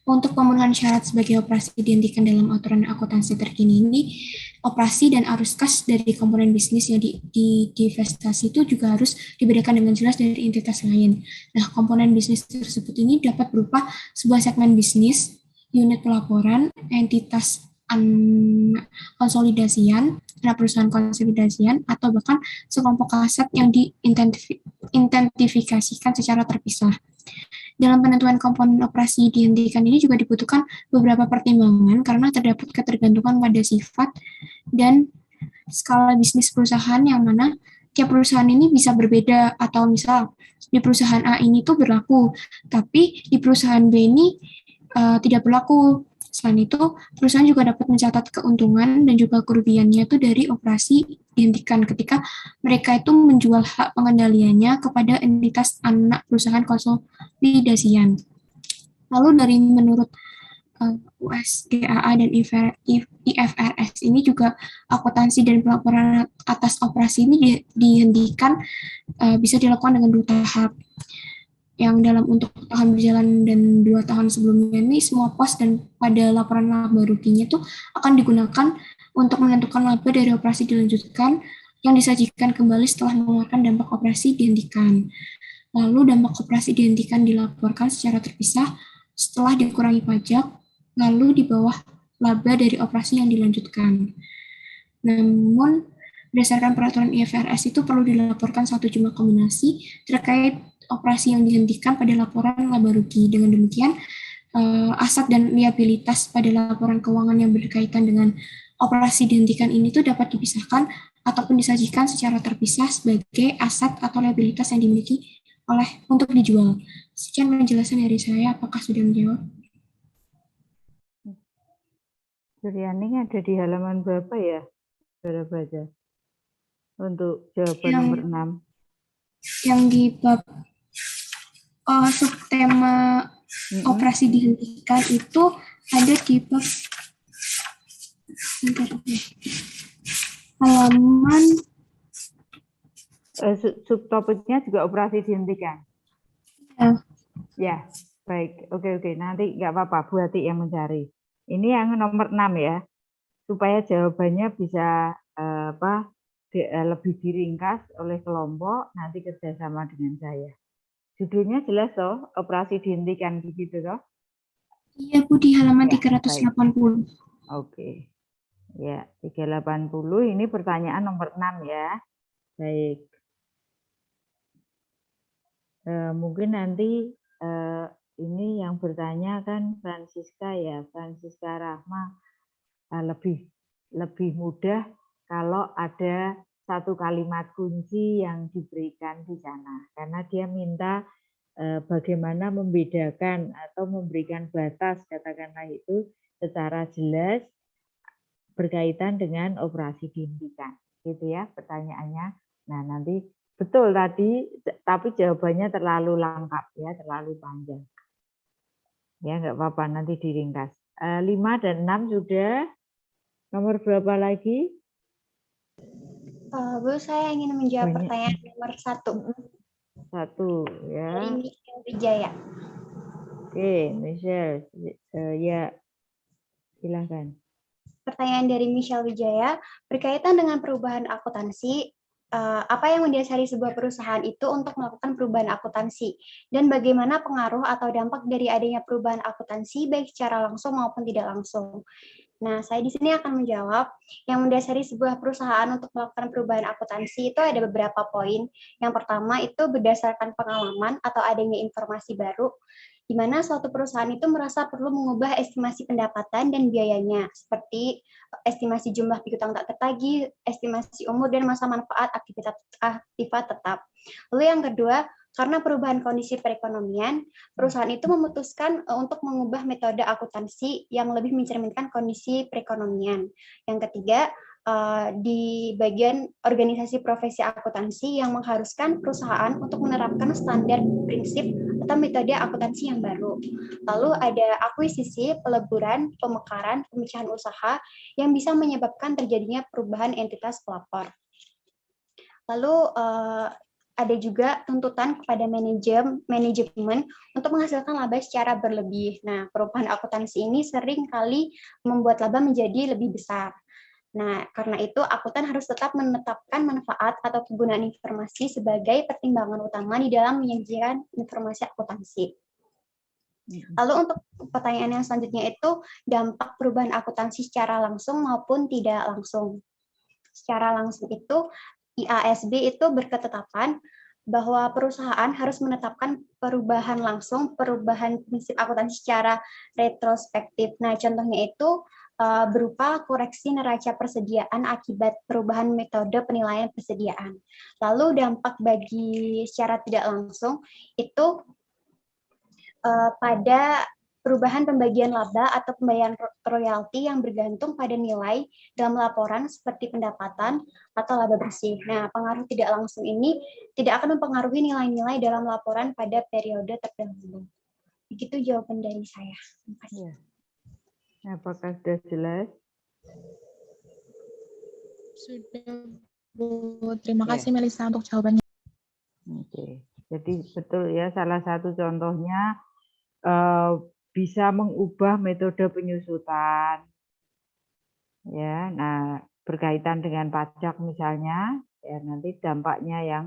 [SPEAKER 1] untuk pemenuhan syarat sebagai operasi dihentikan dalam aturan akuntansi terkini ini, operasi dan arus kas dari komponen bisnis yang divestasi itu juga harus dibedakan dengan jelas dari entitas lain. Nah, komponen bisnis tersebut ini dapat berupa sebuah segmen bisnis, unit pelaporan, entitas konsolidasian, anak perusahaan konsolidasian, atau bahkan sekelompok aset yang diidentifikasikan secara terpisah. Dalam penentuan komponen operasi dihentikan ini juga dibutuhkan beberapa pertimbangan karena terdapat ketergantungan pada sifat dan skala bisnis perusahaan yang mana tiap perusahaan ini bisa berbeda, atau misal di perusahaan A ini tuh berlaku, tapi di perusahaan B ini tidak berlaku. Selain itu, perusahaan juga dapat mencatat keuntungan dan juga kerugiannya itu dari operasi dihentikan ketika mereka itu menjual hak pengendaliannya kepada entitas anak perusahaan konsolidasian. Lalu dari menurut USGAA dan IFRS ini juga akuntansi dan pelaporan atas operasi ini dihentikan bisa dilakukan dengan 2 tahap. Yang dalam untuk tahun berjalan dan 2 tahun sebelumnya ini semua pos dan pada laporan laba ruginya itu akan digunakan untuk menentukan laba dari operasi dilanjutkan yang disajikan kembali setelah mengeluarkan dampak operasi dihentikan. Lalu dampak operasi dihentikan dilaporkan secara terpisah setelah dikurangi pajak, lalu di bawah laba dari operasi yang dilanjutkan. Namun, berdasarkan peraturan IFRS itu perlu dilaporkan satu jumlah kombinasi terkait operasi yang dihentikan pada laporan laba rugi. Dengan demikian, aset dan liabilitas pada laporan keuangan yang berkaitan dengan operasi dihentikan ini tuh dapat dipisahkan ataupun disajikan secara terpisah sebagai aset atau liabilitas yang dimiliki untuk dijual. Sekian penjelasan dari saya. Apakah sudah menjawab?
[SPEAKER 5] Suryani ada di halaman berapa ya? Saudara baca. Untuk jawaban
[SPEAKER 1] Yang-
[SPEAKER 5] nomor 6.
[SPEAKER 1] Yang di bab subtema operasi dihentikan itu ada di bab halaman
[SPEAKER 5] Subtopiknya juga operasi dihentikan.
[SPEAKER 1] ya.
[SPEAKER 5] Ya, baik. Oke. Nanti nggak apa-apa, Bu Hati yang mencari. Ini yang nomor 6 ya. Supaya jawabannya bisa lebih diringkas oleh kelompok, nanti kerjasama dengan saya. Judulnya jelas toh, operasi dihentikan begitu toh?
[SPEAKER 1] Iya, Bu, di halaman
[SPEAKER 5] Ya,
[SPEAKER 1] 380.
[SPEAKER 5] Oke. Ya, 380 ini pertanyaan nomor 6 ya. Baik. Mungkin nanti ini yang bertanya kan Francisca ya, Francisca Rahma, lebih mudah kalau ada satu kalimat kunci yang diberikan di sana, karena dia minta bagaimana membedakan atau memberikan batas, katakanlah itu secara jelas berkaitan dengan operasi dihentikan. Gitu ya pertanyaannya. Nah, nanti betul tadi, tapi jawabannya terlalu lengkap ya, terlalu panjang. Ya, nggak apa-apa, nanti diringkas. 5 dan 6 sudah. Nomor berapa lagi?
[SPEAKER 3] Bu, saya ingin menjawab
[SPEAKER 5] Banyak.
[SPEAKER 3] pertanyaan nomor 1.
[SPEAKER 5] 1 ya.
[SPEAKER 3] Dari Michelle Wijaya.
[SPEAKER 5] Oke, Michelle. Ya, silahkan.
[SPEAKER 3] Pertanyaan dari Michelle Wijaya, berkaitan dengan perubahan akuntansi, apa yang mendasari sebuah perusahaan itu untuk melakukan perubahan akuntansi, dan bagaimana pengaruh atau dampak dari adanya perubahan akuntansi baik secara langsung maupun tidak langsung. Nah, saya di sini akan menjawab yang mendasari sebuah perusahaan untuk melakukan perubahan akuntansi itu ada beberapa poin. Yang pertama itu berdasarkan pengalaman atau adanya informasi baru, di mana suatu perusahaan itu merasa perlu mengubah estimasi pendapatan dan biayanya, seperti estimasi jumlah piutang tak tertagih, estimasi umur dan masa manfaat aktivitas tetap. Lalu yang kedua, karena perubahan kondisi perekonomian, perusahaan itu memutuskan untuk mengubah metode akuntansi yang lebih mencerminkan kondisi perekonomian. Yang ketiga, di bagian organisasi profesi akuntansi yang mengharuskan perusahaan untuk menerapkan standar prinsip atau metode akuntansi yang baru. Lalu ada akuisisi, peleburan, pemekaran, pemecahan usaha yang bisa menyebabkan terjadinya perubahan entitas pelapor. Lalu ada juga tuntutan kepada manajemen untuk menghasilkan laba secara berlebih. Nah, perubahan akuntansi ini sering kali membuat laba menjadi lebih besar. Nah, karena itu akuntan harus tetap menetapkan manfaat atau kegunaan informasi sebagai pertimbangan utama di dalam menyajikan informasi akuntansi. Lalu untuk pertanyaan yang selanjutnya itu dampak perubahan akuntansi secara langsung maupun tidak langsung. Secara langsung itu IASB itu berketetapan bahwa perusahaan harus menetapkan perubahan langsung, perubahan prinsip akuntansi secara retrospektif. Nah, contohnya itu berupa koreksi neraca persediaan akibat perubahan metode penilaian persediaan. Lalu dampak bagi secara tidak langsung itu pada perubahan pembagian laba atau pembayaran royalti yang bergantung pada nilai dalam laporan seperti pendapatan atau laba bersih. Nah, pengaruh tidak langsung ini tidak akan mempengaruhi nilai-nilai dalam laporan pada periode terdahulu. Begitu jawaban dari saya. Terima kasih.
[SPEAKER 5] Ya. Apakah sudah jelas?
[SPEAKER 6] Sudah, Bu. Terima
[SPEAKER 5] Ya.
[SPEAKER 6] kasih Melisa untuk jawabannya.
[SPEAKER 5] Oke. Jadi betul ya, salah satu contohnya bisa mengubah metode penyusutan. Ya, nah berkaitan dengan pajak misalnya, ya nanti dampaknya yang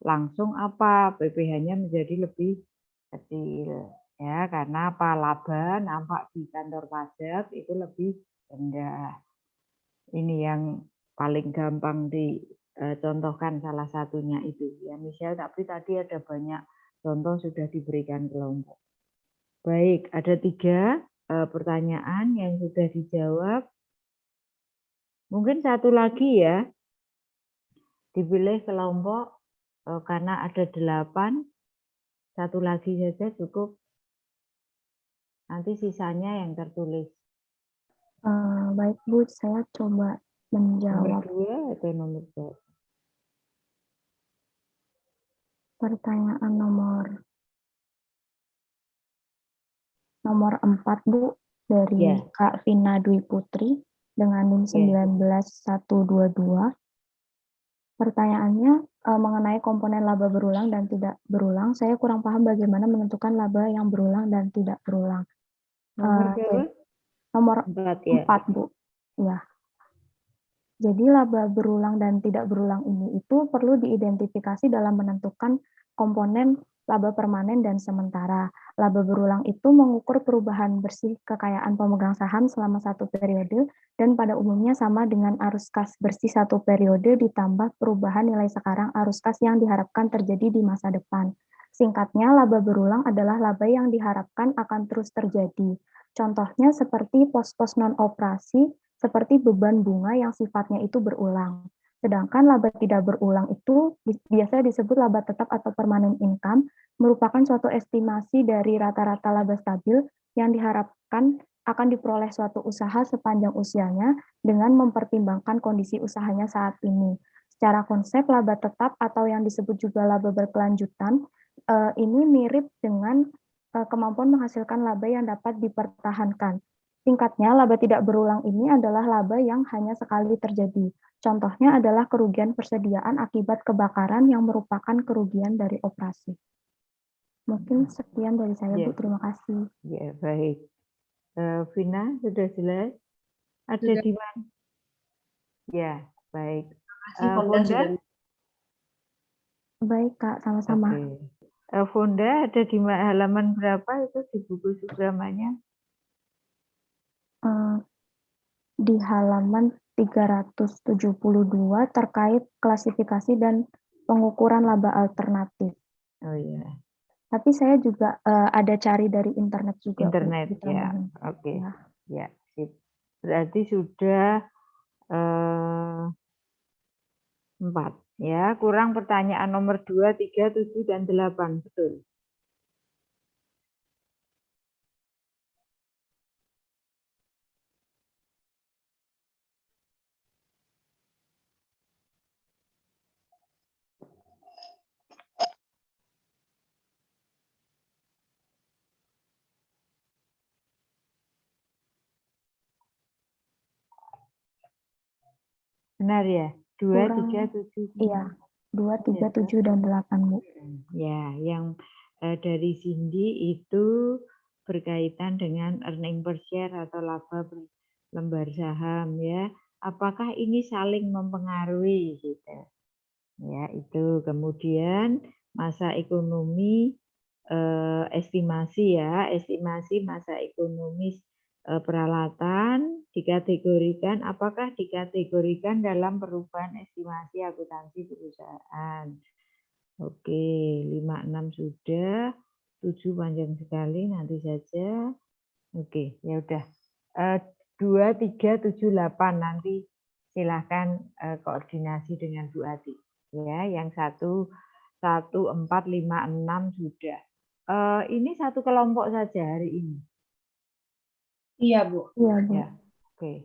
[SPEAKER 5] langsung apa? PPh-nya menjadi lebih kecil. Ya, karena apa? Laba nampak di kantor pajak itu lebih rendah. Ini yang paling gampang dicontohkan salah satunya itu. Ya, Michelle, tapi tadi ada banyak contoh sudah diberikan kelompok. Baik, ada 3 pertanyaan yang sudah dijawab. Mungkin satu lagi ya, dipilih kelompok karena ada 8, satu lagi saja cukup. Nanti sisanya yang tertulis.
[SPEAKER 2] Baik Bu, saya coba menjawab
[SPEAKER 5] Nomor 2 atau nomor 1?
[SPEAKER 2] pertanyaan nomor 4 Bu, dari
[SPEAKER 5] Ya.
[SPEAKER 2] Kak Vina Dwi Putri dengan NIM 19122. Pertanyaannya mengenai komponen laba berulang dan tidak berulang. Saya kurang paham bagaimana menentukan laba yang berulang dan tidak berulang.
[SPEAKER 5] Nomor berapa?
[SPEAKER 2] Nomor
[SPEAKER 5] 4 ya.
[SPEAKER 2] 4, Bu. Ya. Jadi laba berulang dan tidak berulang ini itu perlu diidentifikasi dalam menentukan komponen laba permanen dan sementara. Laba berulang itu mengukur perubahan bersih kekayaan pemegang saham selama satu periode dan pada umumnya sama dengan arus kas bersih satu periode ditambah perubahan nilai sekarang arus kas yang diharapkan terjadi di masa depan. Singkatnya, laba berulang adalah laba yang diharapkan akan terus terjadi. Contohnya seperti pos-pos non-operasi, seperti beban bunga yang sifatnya itu berulang. Sedangkan laba tidak berulang itu biasa disebut laba tetap atau permanent income, merupakan suatu estimasi dari rata-rata laba stabil yang diharapkan akan diperoleh suatu usaha sepanjang usianya dengan mempertimbangkan kondisi usahanya saat ini. Secara konsep laba tetap atau yang disebut juga laba berkelanjutan, ini mirip dengan kemampuan menghasilkan laba yang dapat dipertahankan. Singkatnya, laba tidak berulang ini adalah laba yang hanya sekali terjadi. Contohnya adalah kerugian persediaan akibat kebakaran yang merupakan kerugian dari operasi. Mungkin sekian dari saya, Bu. Terima kasih.
[SPEAKER 5] Ya, baik. Vina, sudah jelas? Ada
[SPEAKER 6] Sudah.
[SPEAKER 5] di mana? Ya, baik.
[SPEAKER 7] Fonda sudah.
[SPEAKER 2] Baik, Kak. Sama-sama.
[SPEAKER 5] Oke. Fonda ada di halaman berapa itu di buku Sugramanya?
[SPEAKER 2] Di halaman 372 terkait klasifikasi dan pengukuran laba alternatif.
[SPEAKER 5] Oh iya.
[SPEAKER 2] Tapi saya juga ada cari dari internet juga.
[SPEAKER 5] Internet,
[SPEAKER 2] Bu,
[SPEAKER 5] ya. Oke.
[SPEAKER 2] Ya.
[SPEAKER 5] Ya, sip. Berarti sudah 4. Ya, kurang pertanyaan nomor 2, 3, 7, dan 8. Betul. Benar ya? 2, 3, 7.
[SPEAKER 2] Iya, 2, 3, 7, dan 8, Bu.
[SPEAKER 5] Ya, yang dari Cindy itu berkaitan dengan earning per share atau laba per lembar saham ya. Apakah ini saling mempengaruhi gitu? Ya, itu kemudian masa ekonomi estimasi ya, estimasi masa ekonomis peralatan dikategorikan, apakah dikategorikan dalam perubahan estimasi akuntansi perusahaan. Oke, 5, 6 sudah, 7 panjang sekali, nanti saja. Oke, ya udah. 2, 3, 7, 8 nanti silahkan koordinasi dengan Bu Ati. Ya, yang 1, 4, 5, 6 sudah. Ini satu kelompok saja hari ini.
[SPEAKER 7] Iya, Bu.
[SPEAKER 2] Iya, Bu.
[SPEAKER 5] Ya, oke.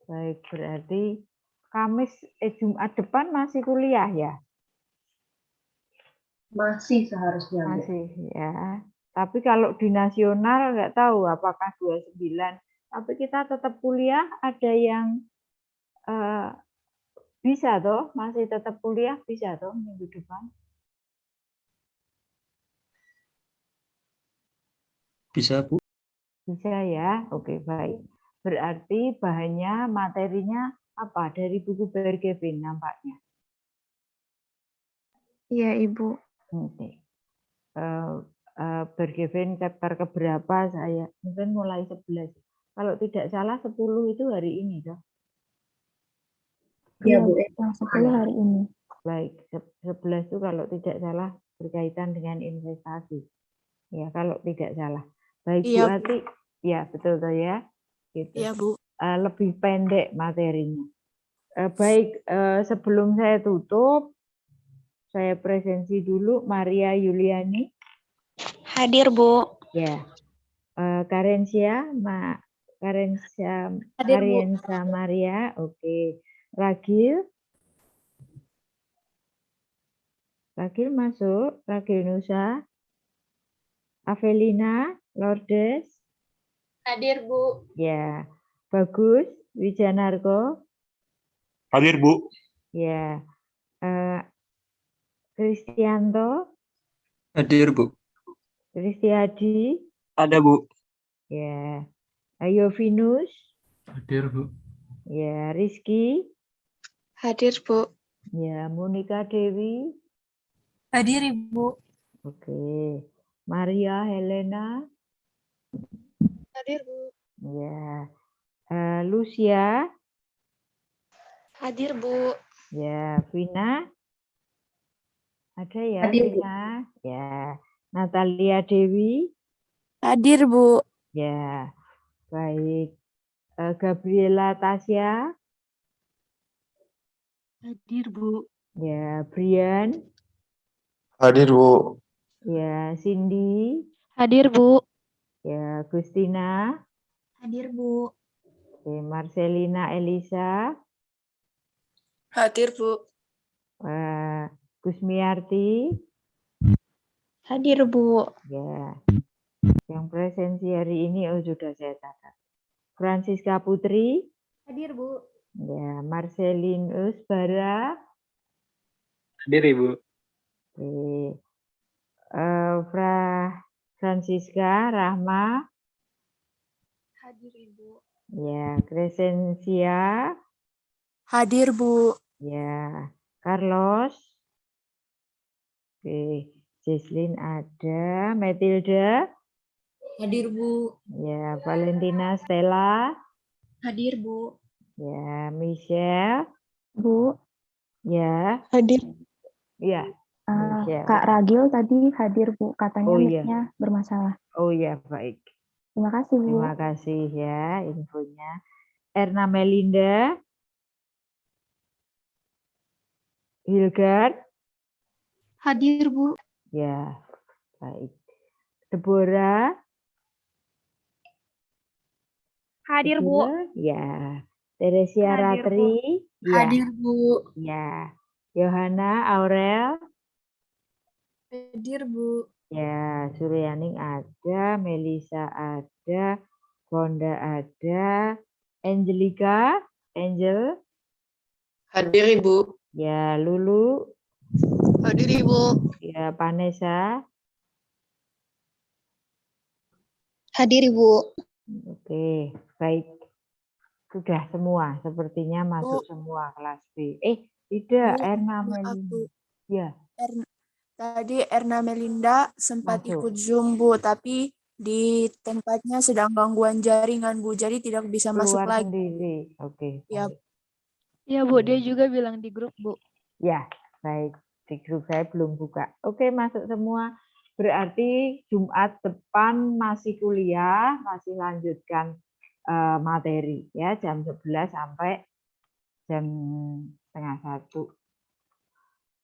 [SPEAKER 5] Baik, berarti Jumat depan masih kuliah ya?
[SPEAKER 7] Masih seharusnya, Bu.
[SPEAKER 5] Masih ya. Tapi kalau di nasional nggak tahu apakah 29. Tapi kita tetap kuliah, ada yang bisa toh, masih tetap kuliah bisa toh minggu depan?
[SPEAKER 8] Bisa, Bu.
[SPEAKER 5] Bisa ya, oke baik. Berarti bahannya, materinya apa? Dari buku Bergevin nampaknya.
[SPEAKER 2] Iya, Ibu.
[SPEAKER 5] Oke. Bergevin chapter keberapa saya? Mungkin mulai 11. Kalau tidak salah 10 itu hari ini toh.
[SPEAKER 7] Iya, Bu.
[SPEAKER 2] Yang 10 hari ini.
[SPEAKER 5] Baik, 11 itu kalau tidak salah berkaitan dengan investasi. Ya, kalau tidak salah. Baik, Bu Ati. Ya, betul toh ya. Gitu.
[SPEAKER 6] Iya, Bu.
[SPEAKER 5] Lebih pendek materinya. Baik, sebelum saya tutup, saya presensi dulu Maria Yuliani.
[SPEAKER 9] Hadir, Bu.
[SPEAKER 5] Ya. Karensia Karensa Maria, oke. Ragil masuk, Ragil Nusa. Avelina Lourdes.
[SPEAKER 9] Hadir, Bu.
[SPEAKER 5] Ya. Bagus Wijanarko.
[SPEAKER 8] Hadir, Bu.
[SPEAKER 5] Ya. Kristianto.
[SPEAKER 8] Hadir, Bu.
[SPEAKER 5] Kristiadi.
[SPEAKER 8] Ada, Bu.
[SPEAKER 5] Ya. Yovinus.
[SPEAKER 8] Hadir, Bu.
[SPEAKER 5] Ya. Rizky.
[SPEAKER 9] Hadir, Bu.
[SPEAKER 5] Ya. Monika Dewi.
[SPEAKER 6] Hadir, Ibu.
[SPEAKER 5] Oke. Maria Helena.
[SPEAKER 9] Hadir, Bu.
[SPEAKER 5] Ya. Lucia.
[SPEAKER 9] Hadir, Bu.
[SPEAKER 5] Ya. Vina. Ada ya,
[SPEAKER 7] Hadir, Bu.
[SPEAKER 5] Vina. Ya. Natalia Dewi.
[SPEAKER 6] Hadir, Bu.
[SPEAKER 5] Ya. Baik. Gabriela Tasya.
[SPEAKER 7] Hadir, Bu.
[SPEAKER 5] Ya, Brian.
[SPEAKER 8] Hadir, Bu.
[SPEAKER 5] Ya, Cindy.
[SPEAKER 9] Hadir, Bu.
[SPEAKER 5] Ya, Gustina.
[SPEAKER 1] Hadir, Bu.
[SPEAKER 5] Oke, Marcelina Elisa.
[SPEAKER 9] Hadir, Bu.
[SPEAKER 5] Gusmiarti.
[SPEAKER 9] Hadir, Bu.
[SPEAKER 5] Ya, yang presensi hari ini sudah saya catat. Francisca Putri.
[SPEAKER 3] Hadir, Bu.
[SPEAKER 5] Ya, Marcelinus Bara.
[SPEAKER 8] Hadir, Ibu.
[SPEAKER 5] Oke. Francisca Rahma.
[SPEAKER 9] Hadir, Ibu.
[SPEAKER 5] Ya, Crescencia.
[SPEAKER 6] Hadir, Bu.
[SPEAKER 5] Ya, Carlos. Oke, Jesslyn ada, Matilda.
[SPEAKER 1] Hadir, Bu.
[SPEAKER 5] Ya, Valentina Stella.
[SPEAKER 1] Hadir, Bu.
[SPEAKER 5] Ya, Michelle.
[SPEAKER 2] Bu,
[SPEAKER 5] Ya,
[SPEAKER 9] Hadir.
[SPEAKER 5] ya, Michelle.
[SPEAKER 2] Kak Ragil tadi hadir, Bu. Katanya
[SPEAKER 5] Oh, iya.
[SPEAKER 2] mic-nya bermasalah.
[SPEAKER 5] Oh ya, baik.
[SPEAKER 2] Terima kasih, Bu.
[SPEAKER 5] Terima kasih ya infonya. Erna Melinda. Hilgard.
[SPEAKER 3] Hadir, Bu.
[SPEAKER 5] Ya, baik. Deborah.
[SPEAKER 9] Hadir, Bu.
[SPEAKER 5] Deborah, ya. Teresia
[SPEAKER 9] Hadir, Bu.
[SPEAKER 5] Ratri. Ya.
[SPEAKER 1] Hadir, Bu.
[SPEAKER 5] Ya. Yohana Aurel.
[SPEAKER 1] Hadir, Bu.
[SPEAKER 5] Ya, Suryaning ada, Melisa ada, Bonda ada, Angelica, Angel.
[SPEAKER 9] Hadir, Ibu.
[SPEAKER 5] Ya, Lulu.
[SPEAKER 9] Hadir, Ibu.
[SPEAKER 5] Ya, Vanessa.
[SPEAKER 9] Hadir, Ibu.
[SPEAKER 5] Oke, baik. Sudah semua, sepertinya masuk semua kelas B. Tidak,
[SPEAKER 6] Bu,
[SPEAKER 5] Erna
[SPEAKER 6] maaf,
[SPEAKER 5] Melinda.
[SPEAKER 6] Bu.
[SPEAKER 5] Ya,
[SPEAKER 6] Tadi Erna Melinda sempat
[SPEAKER 5] Masuk.
[SPEAKER 6] ikut Zoom, Bu, tapi di tempatnya sedang gangguan jaringan, Bu, jadi tidak bisa masuk
[SPEAKER 5] keluar
[SPEAKER 6] lagi.
[SPEAKER 5] sendiri. Oke.
[SPEAKER 6] Ya,
[SPEAKER 5] baik.
[SPEAKER 2] Iya, Bu. Dia juga bilang di grup, Bu.
[SPEAKER 5] Ya, baik. Di grup saya belum buka. Oke, masuk semua. Berarti Jumat depan masih kuliah, masih lanjutkan materi ya jam 11 sampai jam setengah 1.